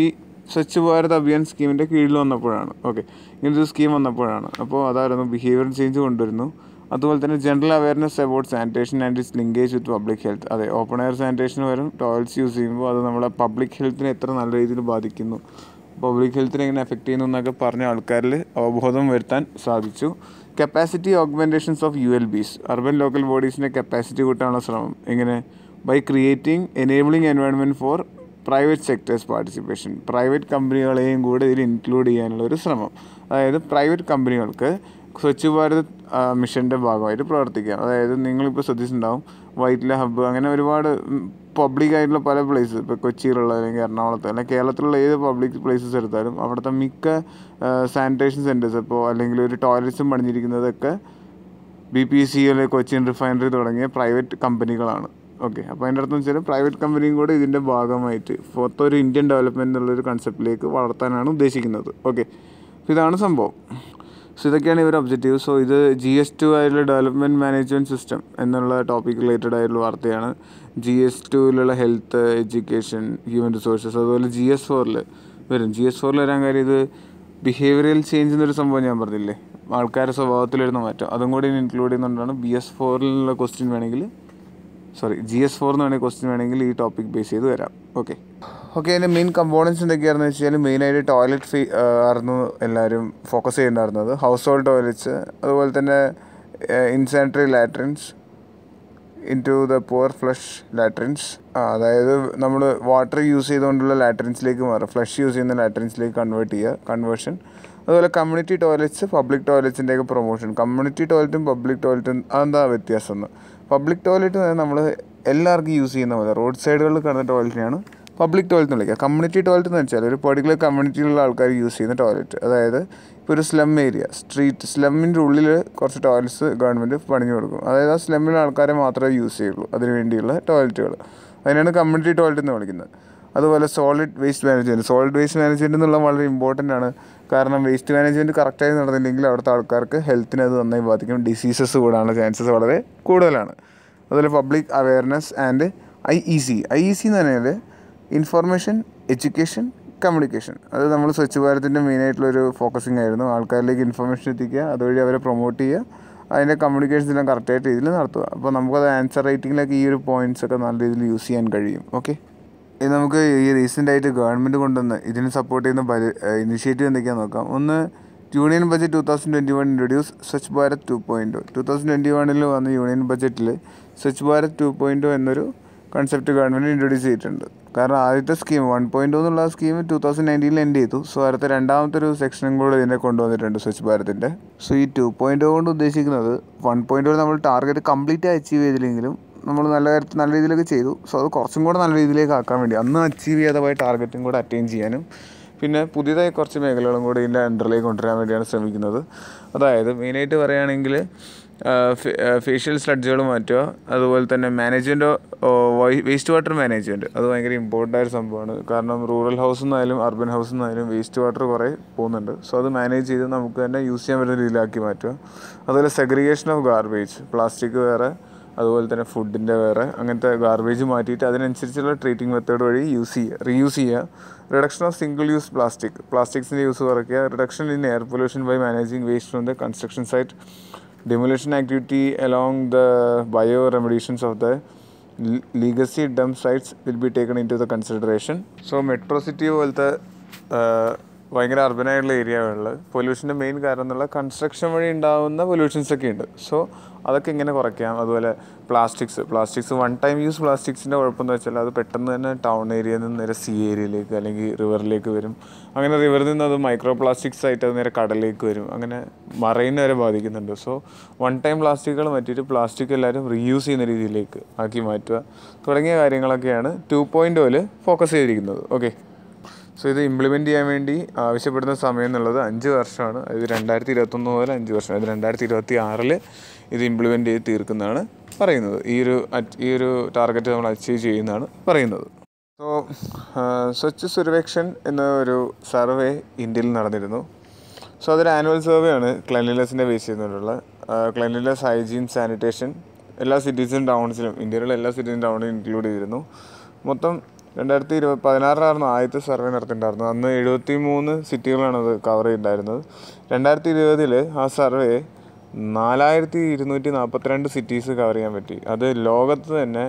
ഈ സ്വച്ഛ് ഭാരത് അഭിയാൻ സ്കീമിൻ്റെ കീഴിൽ വന്നപ്പോഴാണ്. ഓക്കെ, ഇങ്ങനൊരു സ്കീം വന്നപ്പോഴാണ്. അപ്പോൾ അതായിരുന്നു ബിഹേവിയർ ചേഞ്ച് കൊണ്ടുവരുന്നു. അതുപോലെ തന്നെ general awareness about sanitation and it's linkage with public health. അതെ, ഓപ്പൺ എയർ സാനിറ്റേഷന് വരും ടോയ്ലറ്റ്സ് യൂസ് ചെയ്യുമ്പോൾ അത് നമ്മുടെ പബ്ലിക് ഹെൽത്തിനെ എത്ര നല്ല രീതിയിൽ ബാധിക്കുന്നു, പബ്ലിക് ഹെൽത്തിനെ എങ്ങനെ എഫക്റ്റ് ചെയ്യുന്നു എന്നൊക്കെ പറഞ്ഞ ആൾക്കാരിൽ അവബോധം വരുത്താൻ സാധിച്ചു. Capacity augmentations of ULBs, urban local ബോഡീസിൻ്റെ കപ്പാസിറ്റി കൂട്ടാനുള്ള ശ്രമം. എങ്ങനെ? By creating enabling environment for private sectors participation, private കമ്പനികളെയും കൂടെ ഇതിൽ ഇൻക്ലൂഡ് ചെയ്യാനുള്ള ഒരു ശ്രമം. അതായത് പ്രൈവറ്റ് കമ്പനികൾക്ക് സ്വച്ഛ് ഭാരത് മിഷൻ്റെ ഭാഗമായിട്ട് പ്രവർത്തിക്കാം. അതായത് നിങ്ങളിപ്പോൾ ശ്രദ്ധിച്ചിട്ടുണ്ടാവും വൈറ്റില ഹബ്ബ്, അങ്ങനെ ഒരുപാട് പബ്ലിക് ആയിട്ടുള്ള പല പ്ലേസസ്, ഇപ്പോൾ കൊച്ചിയിലുള്ള അല്ലെങ്കിൽ എറണാകുളത്ത് അല്ലെങ്കിൽ കേരളത്തിലുള്ള ഏത് പബ്ലിക് പ്ലേസസ് എടുത്താലും അവിടുത്തെ മിക്ക സാനിറ്റേഷൻ സെൻറ്റേഴ്സ് ഇപ്പോൾ അല്ലെങ്കിൽ ഒരു ടോയ്ലറ്റ്സും പണിഞ്ഞിരിക്കുന്നതൊക്കെ BPCL, കൊച്ചിൻ റിഫൈനറി തുടങ്ങിയ പ്രൈവറ്റ് കമ്പനികളാണ്. ഓക്കെ, അപ്പോൾ അതിൻ്റെ അർത്ഥം വെച്ചാൽ പ്രൈവറ്റ് കമ്പനിയും കൂടെ ഇതിൻ്റെ ഭാഗമായിട്ട് മൊത്തം ഒരു ഡെവലപ്മെൻറ്റ് എന്നുള്ളൊരു കൺസെപ്റ്റിലേക്ക് വളർത്താനാണ് ഉദ്ദേശിക്കുന്നത്. ഓക്കെ, ഇതാണ് സംഭവം. സോ ഇതൊക്കെയാണ് ഇവരുടെ ഒബ്ജക്റ്റീവ്. സോ ഇത് GS2 ആയിട്ടുള്ള ഡെവലപ്മെൻറ്റ് മാനേജ്മെൻറ്റ് സിസ്റ്റം എന്നുള്ള ടോപ്പിക് റിലേറ്റഡ് ആയിട്ടുള്ള വാർത്തയാണ്. GS2 health, education, human resources, അതുപോലെ GS4 വരും. GS4 വരാൻ കാര്യം ഇത് ബിഹേവിയറൽ ചേഞ്ച് എന്നൊരു സംഭവം ഞാൻ പറഞ്ഞില്ലേ, ആൾക്കാരുടെ സ്വഭാവത്തിൽ വരുന്ന മാറ്റം, അതും കൂടി ഇൻക്ലൂഡ് ചെയ്യുന്നതുകൊണ്ടാണ് BS4 ക്വസ്റ്റ്യൻ വേണമെങ്കിൽ GS4 എന്ന് വേണമെങ്കിൽ ക്വസ്റ്റ്യൻ വേണമെങ്കിൽ ഈ ടോപ്പിക് ബേസ് ചെയ്ത് വരാം. ഓക്കെ, അതിൻ്റെ മെയിൻ കമ്പോണൻസ് എന്തൊക്കെയാണെന്ന് വെച്ചാൽ മെയിനായിട്ട് ടോയ്ലറ്റ് ആയിരുന്നു എല്ലാവരും ഫോക്കസ് ചെയ്യുന്നുണ്ടായിരുന്നത്. ഹൗസ് ഹോൾഡ് ടോയ്ലറ്റ്സ്, അതുപോലെ തന്നെ insanitary ലാട്രിൻസ് into the poor flush ലാട്രിൻസ്, അതായത് നമ്മൾ വാട്ടർ യൂസ് ചെയ്തുകൊണ്ടുള്ള ലാട്രിൻസിലേക്ക് മാറും, ഫ്ലഷ് യൂസ് ചെയ്യുന്ന ലാട്രിൻസിലേക്ക് കൺവേർഷൻ. അതുപോലെ കമ്മ്യൂണിറ്റി ടോയ്ലറ്റ്സ്, പബ്ലിക് ടോയ്ലറ്റ്സിൻ്റെയൊക്കെ പ്രൊമോഷൻ. കമ്മ്യൂണിറ്റി ടോയ്ലറ്റും പബ്ലിക് ടോയ്ലറ്റും അതെന്താ വ്യത്യാസം എന്ന്? പബ്ലിക് ടോയ്ലറ്റ് നമ്മൾ എല്ലാവർക്കും യൂസ് ചെയ്യുന്ന പോലെ റോഡ് സൈഡുകളിൽ കാണുന്ന ടോയ്ലറ്റിനെയാണ് പബ്ലിക് ടോയ്ലറ്റ് എന്ന് വിളിക്കുക. കമ്മ്യൂണിറ്റി ടോയ്ലറ്റ് എന്ന് വെച്ചാൽ ഒരു പെർട്ടിക്കുലർ കമ്മ്യൂണിറ്റിയിലുള്ള ആൾക്കാർ യൂസ് ചെയ്യുന്ന ടോയ്ലറ്റ്. അതായത് ഇപ്പോൾ ഒരു സ്ലം ഏരിയ, സ്ലമ്മിൻ്റെ ഉള്ളിൽ കുറച്ച് ടോയ്ലറ്റ്സ് ഗവൺമെൻറ് പണിഞ്ഞു കൊടുക്കും. അതായത് ആ സ്ലമ്മിലെ ആൾക്കാരെ മാത്രമേ യൂസ് ചെയ്യുള്ളൂ അതിന് വേണ്ടിയുള്ള ടോയ്ലറ്റുകൾ. അതിനാണ് കമ്മ്യൂണിറ്റി ടോയ്ലറ്റ് എന്ന് വിളിക്കുന്നത്. അതുപോലെ സോളിഡ് വേസ്റ്റ് മാനേജ്മെൻറ്റ് എന്നുള്ള വളരെ ഇമ്പോർട്ടൻ്റ് ആണ്. കാരണം വേസ്റ്റ് മാനേജ്മെൻറ്റ് കറക്റ്റായി നടന്നില്ലെങ്കിൽ അവിടുത്തെ ആൾക്കാർക്ക് ഹെൽത്തിനെ അത് നന്നായി ബാധിക്കും. ഡിസീസസ് കൂടാനുള്ള ചാൻസസ് വളരെ കൂടുതലാണ്. അതുപോലെ പബ്ലിക് അവെയർനെസ് ആൻഡ് IEC എന്ന് പറഞ്ഞാൽ ഇൻഫർമേഷൻ, എഡ്യൂക്കേഷൻ, കമ്മ്യൂണിക്കേഷൻ. അത് നമ്മൾ സ്വച്ഛ് ഭാരതിൻ്റെ മെയിനായിട്ടുള്ളൊരു ഫോക്കസിങ് ആയിരുന്നു. ആൾക്കാരിലേക്ക് ഇൻഫർമേഷൻ എത്തിക്കുക, അതുവഴി അവരെ പ്രൊമോട്ട് ചെയ്യുക, അതിൻ്റെ കമ്മ്യൂണിക്കേഷൻസ് എല്ലാം കറക്റ്റായിട്ട് രീതിയിൽ നടത്തുക. അപ്പോൾ നമുക്കത് ആൻസർ റൈറ്റിങ്ങിലൊക്കെ ഈ ഒരു പോയിൻറ്റ്സൊക്കെ നല്ല രീതിയിൽ യൂസ് ചെയ്യാൻ കഴിയും. ഓക്കെ, ഇത് നമുക്ക് ഈ റീസെൻ്റായിട്ട് ഗവൺമെൻറ് കൊണ്ടുവന്ന് ഇതിന് സപ്പോർട്ട് ചെയ്യുന്ന ഇനിഷ്യേറ്റീവ് എന്തൊക്കെയാണെന്ന് നോക്കാം. ഒന്ന്, union budget 2021 introduce Swachh Bharat 2.0. 2021 വന്ന യൂണിയൻ ബജറ്റിൽ സ്വച്ഛ് ഭാരത് 2.0 എന്നൊരു കൺസെപ്റ്റ് ഗവൺമെൻറ് ഇൻട്രൊഡ്യൂസ് ചെയ്തിട്ടുണ്ട്. കാരണം ആദ്യത്തെ സ്കീം 1.0 എന്നുള്ള സ്കീം 2019 എൻഡ് ചെയ്തു. സോ അടുത്ത രണ്ടാമത്തെ ഒരു സെക്ഷനും കൂടെ ഇതിനെ കൊണ്ടുവന്നിട്ടുണ്ട് സ്വച്ഛ് ഭാരതിൻ്റെ. സോ ഈ 2.0 കൊണ്ട് ഉദ്ദേശിക്കുന്നത് 1.0 നമ്മൾ ടാർഗറ്റ് കംപ്ലീറ്റ് അച്ചീവ് ചെയ്തില്ലെങ്കിലും നമ്മൾ നല്ല രീതിയിലൊക്കെ ചെയ്തു. സോ അത് കുറച്ചും കൂടെ നല്ല രീതിയിലേക്ക് ആക്കാൻ വേണ്ടി അന്ന് അച്ചീവ് ചെയ്ത പോയ ടാർഗറ്റും കൂടെ അറ്റൈൻ ചെയ്യാനും പിന്നെ പുതിയതായി കുറച്ച് മേഖലകളും കൂടി ഇതിൻ്റെ അണ്ടറിലേക്ക് കൊണ്ടുവരാൻ വേണ്ടിയാണ് ശ്രമിക്കുന്നത്. അതായത് മെയിനായിട്ട് പറയുകയാണെങ്കിൽ ഫേഷ്യൽ സ്ലഡ്ജുകൾ മാറ്റുക, അതുപോലെ തന്നെ മാനേജ്മെൻറ്റ് വേസ്റ്റ് വാട്ടർ മാനേജ്മെൻറ്റ്, അത് ഭയങ്കര ഇമ്പോർട്ടൻ്റ് ആയൊരു സംഭവമാണ്. കാരണം റൂറൽ ഹൗസിൽ നിന്നായാലും അർബൻ ഹൗസിൽ നിന്നായാലും വേസ്റ്റ് വാട്ടർ കുറേ പോകുന്നുണ്ട്. സോ അത് മാനേജ് ചെയ്ത് നമുക്ക് തന്നെ യൂസ് ചെയ്യാൻ പറ്റുന്ന രീതിയിലാക്കി മാറ്റുക. അതുപോലെ സെഗ്രിഗേഷൻ ഓഫ് ഗാർബേജ്, പ്ലാസ്റ്റിക് വേറെ, അതുപോലെ തന്നെ ഫുഡിൻ്റെ വേറെ, അങ്ങനത്തെ ഗാർബേജ് മാറ്റിയിട്ട് അതിനനുസരിച്ചുള്ള ട്രീറ്റിംഗ് മെത്തേഡ് വഴി റീയൂസ് ചെയ്യുക. റിഡക്ഷൻ ഓഫ് സിംഗിൾ യൂസ് പ്ലാസ്റ്റിക്സിൻ്റെ യൂസ് കുറയ്ക്കുക. Reduction in air pollution by managing waste from the construction site. Demolition activity along the bioremediations of the legacy dump sites will be taken into the consideration. So metro city പോലത്തെ ഭയങ്കര അർബനായിട്ടുള്ള ഏരിയകളിൽ പൊല്യൂഷൻ്റെ main കാരണം എന്നുള്ള construction വഴി ഉണ്ടാകുന്ന പൊല്യൂഷൻസൊക്കെ ഉണ്ട്. So അതൊക്കെ ഇങ്ങനെ കുറയ്ക്കാം. അതുപോലെ പ്ലാസ്റ്റിക്സ് വൺ ടൈം യൂസ് പ്ലാസ്റ്റിക്സിൻ്റെ കുഴപ്പമെന്ന് വെച്ചാൽ അത് പെട്ടെന്ന് തന്നെ ടൗൺ ഏരിയയിൽ നിന്ന് നേരെ സീ ഏരിയയിലേക്ക് അല്ലെങ്കിൽ റിവറിലേക്ക് വരും. അങ്ങനെ റിവറിൽ നിന്ന് അത് മൈക്രോ പ്ലാസ്റ്റിക്സ് ആയിട്ട് അത് നേരെ കടലിലേക്ക് വരും. അങ്ങനെ മറൈനെ വരെ ബാധിക്കുന്നുണ്ട്. സോ വൺ ടൈം പ്ലാസ്റ്റിക്കുകൾ മാറ്റിയിട്ട് പ്ലാസ്റ്റിക് എല്ലാവരും റീയൂസ് ചെയ്യുന്ന രീതിയിലേക്ക് ആക്കി മാറ്റുക തുടങ്ങിയ കാര്യങ്ങളൊക്കെയാണ് 2.0 ഫോക്കസ് ചെയ്തിരിക്കുന്നത്. ഓക്കെ, സോ ഇത് ഇംപ്ലിമെൻറ്റ് ചെയ്യാൻ വേണ്ടി ആവശ്യപ്പെടുന്ന സമയം എന്നുള്ളത് 5 വർഷമാണ്. ഇത് 2021 മുതൽ 5 വർഷം, അത് 2026 ഇത് ഇംപ്ലിമെൻറ്റ് ചെയ്ത് തീർക്കുന്നതാണ് പറയുന്നത്. ഈ ഒരു ടാർഗറ്റ് നമ്മൾ അച്ചീവ് ചെയ്യുന്നതാണ് പറയുന്നത്. സോ സ്വച്ഛ് സർവേക്ഷൻ എന്ന ഒരു സർവേ ഇന്ത്യയിൽ നടന്നിരുന്നു. സോ അതൊരു ആനുവൽ സർവേ ആണ് ക്ലെൻലിനെസ്സിൻ്റെ ബേസ് ചെയ്യുന്നതിനുള്ള. ക്ലെൻലിനെസ്, ഹൈജീൻ, സാനിറ്റേഷൻ എല്ലാ സിറ്റീസിലും ടൗൺസിലും, ഇന്ത്യയിലുള്ള എല്ലാ സിറ്റീസും ടൗണിലും ഇൻക്ലൂഡ് ചെയ്തിരുന്നു. മൊത്തം 2016 ആദ്യത്തെ സർവേ നടത്തിയിട്ടുണ്ടായിരുന്നു. അന്ന് 73 സിറ്റികളാണ് അത് കവർ ചെയ്തിട്ടുണ്ടായിരുന്നത്. 2020 ആ സർവേ 4242 സിറ്റീസ് കവർ ചെയ്യാൻ പറ്റി. അത് ലോകത്ത് തന്നെ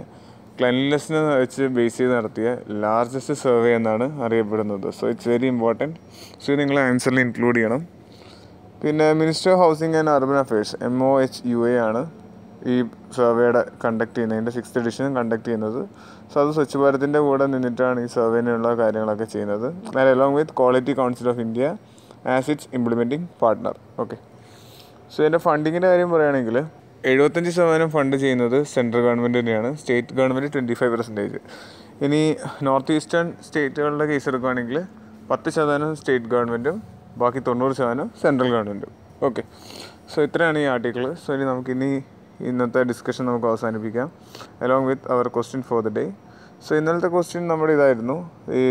ക്ലെൻലിനെസ്സിനെ വെച്ച് ബേസ് ചെയ്ത് നടത്തിയ ലാർജസ്റ്റ് സർവേ എന്നാണ് അറിയപ്പെടുന്നത്. So it's very important. So ഇത് നിങ്ങൾ ആൻസറിൽ ഇൻക്ലൂഡ് ചെയ്യണം. പിന്നെ minister of housing and urban affairs MOHUA ആണ് ഈ സർവേയുടെ കണ്ടക്ട് ചെയ്യുന്നതിൻ്റെ 6th എഡിഷൻ കണ്ടക്ട് ചെയ്യുന്നത്. സോ അത് സ്വച്ഛ് ഭാരതിൻ്റെ കൂടെ നിന്നിട്ടാണ് ഈ സർവേനുള്ള കാര്യങ്ങളൊക്കെ ചെയ്യുന്നത്. And along with quality council of India as it's implementing partner. Okay, so ഇതിൻ്റെ ഫണ്ടിങ്ങിൻ്റെ കാര്യം പറയുകയാണെങ്കിൽ 75% ഫണ്ട് ചെയ്യുന്നത് സെൻട്രൽ ഗവൺമെൻറ് തന്നെയാണ്. State government 25%. ഇനി നോർത്ത് ഈസ്റ്റേൺ സ്റ്റേറ്റുകളുടെ കേസ് എടുക്കുകയാണെങ്കിൽ 10% സ്റ്റേറ്റ് ഗവൺമെൻറ്റും ബാക്കി 90% സെൻട്രൽ ഗവൺമെൻറ്റും. ഓക്കെ, സോ ഇത്രയാണ് ഈ ആർട്ടിക്കിൾ. സോ ഇനി നമുക്കിനി ഇന്നത്തെ ഡിസ്കഷൻ നമുക്ക് അവസാനിപ്പിക്കാം along with our question for the day. So ഇന്നലത്തെ ക്വസ്റ്റ്യൻ നമ്മുടെ ഇതായിരുന്നു, ഈ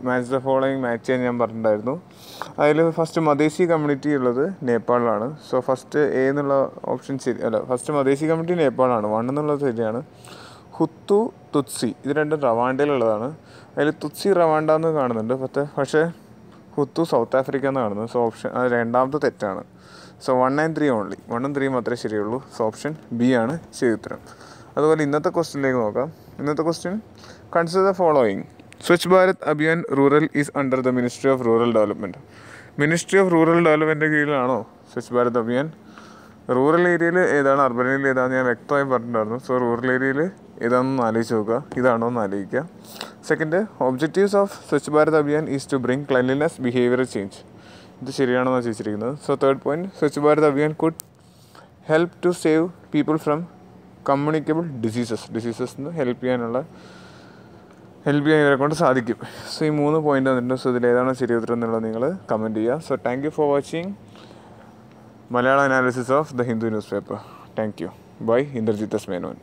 മാച്ച് ദ ഫോളോയിങ് മാച്ച് ചെയ്യാൻ ഞാൻ പറഞ്ഞിട്ടുണ്ടായിരുന്നു. അതിൽ ഫസ്റ്റ് മദേശി കമ്മ്യൂണിറ്റി ഉള്ളത് നേപ്പാളിലാണ്. സോ ഫസ്റ്റ് എ എന്നുള്ള ഓപ്ഷൻ ഫസ്റ്റ് മദേശി കമ്മ്യൂണിറ്റി നേപ്പാളാണ്. 1 എന്നുള്ളത് ശരിയാണ്. ഹുത്തു, തുത്സി ഇത് രണ്ടും റവാണ്ടയിലുള്ളതാണ്. അതിൽ തുത്സി റവാണ്ട എന്ന് കാണുന്നുണ്ട്, പക്ഷേ ഹുത്തു സൗത്ത് ആഫ്രിക്ക എന്ന് കാണുന്നത്. സോ ഓപ്ഷൻ അത് രണ്ടാമത്തെ തെറ്റാണ്. സോ 1 and 3 ഓൺലി, 1 and 3 മാത്രമേ ശരിയുള്ളൂ. സോ ഓപ്ഷൻ ബി ആണ് ശരി ഉത്തരം. അതുപോലെ ഇന്നത്തെ ക്വസ്റ്റ്യനിലേക്ക് നോക്കാം. ഇന്നത്തെ question, consider the following. Swachh Bharat Abhiyan rural is under the ministry of rural development. Ministry of rural ഡെവലപ്മെൻറ്റിൻ്റെ കീഴിലാണോ സ്വച്ഛ് ഭാരത് അഭിയാൻ? റൂറൽ ഏരിയയിൽ ഏതാണ്, അർബൻ ഏരിയയിൽ ഏതാണെന്ന് ഞാൻ വ്യക്തമായി പറഞ്ഞിട്ടുണ്ടായിരുന്നു. സോ റൂറൽ ഏരിയയിൽ ഏതാണെന്ന് ആലോചിച്ച് നോക്കുക, ഇതാണോ എന്ന് ആലോചിക്കുക. Second, objectives of Swachh Bharat Abhiyan is to bring cleanliness behaviour change. ഇത് ശരിയാണെന്നാണ് ചോദിച്ചിരിക്കുന്നത്. So third point, Swachh Bharat Abhiyan could help to save people from communicable diseases help ചെയ്യാൻ ഇവരെ കൊണ്ട് സാധിക്കും. സോ ഈ 3 പോയിന്റ് വന്നിട്ടുണ്ട്. സോ ഇതിലേതാണോ ശരി ഉത്തരം എന്നുള്ളത് നിങ്ങൾ കമൻറ്റ് ചെയ്യുക. So thank you for watching Malayalam analysis of the Hindu newspaper. Thank you. Bye Indrajith S Menon.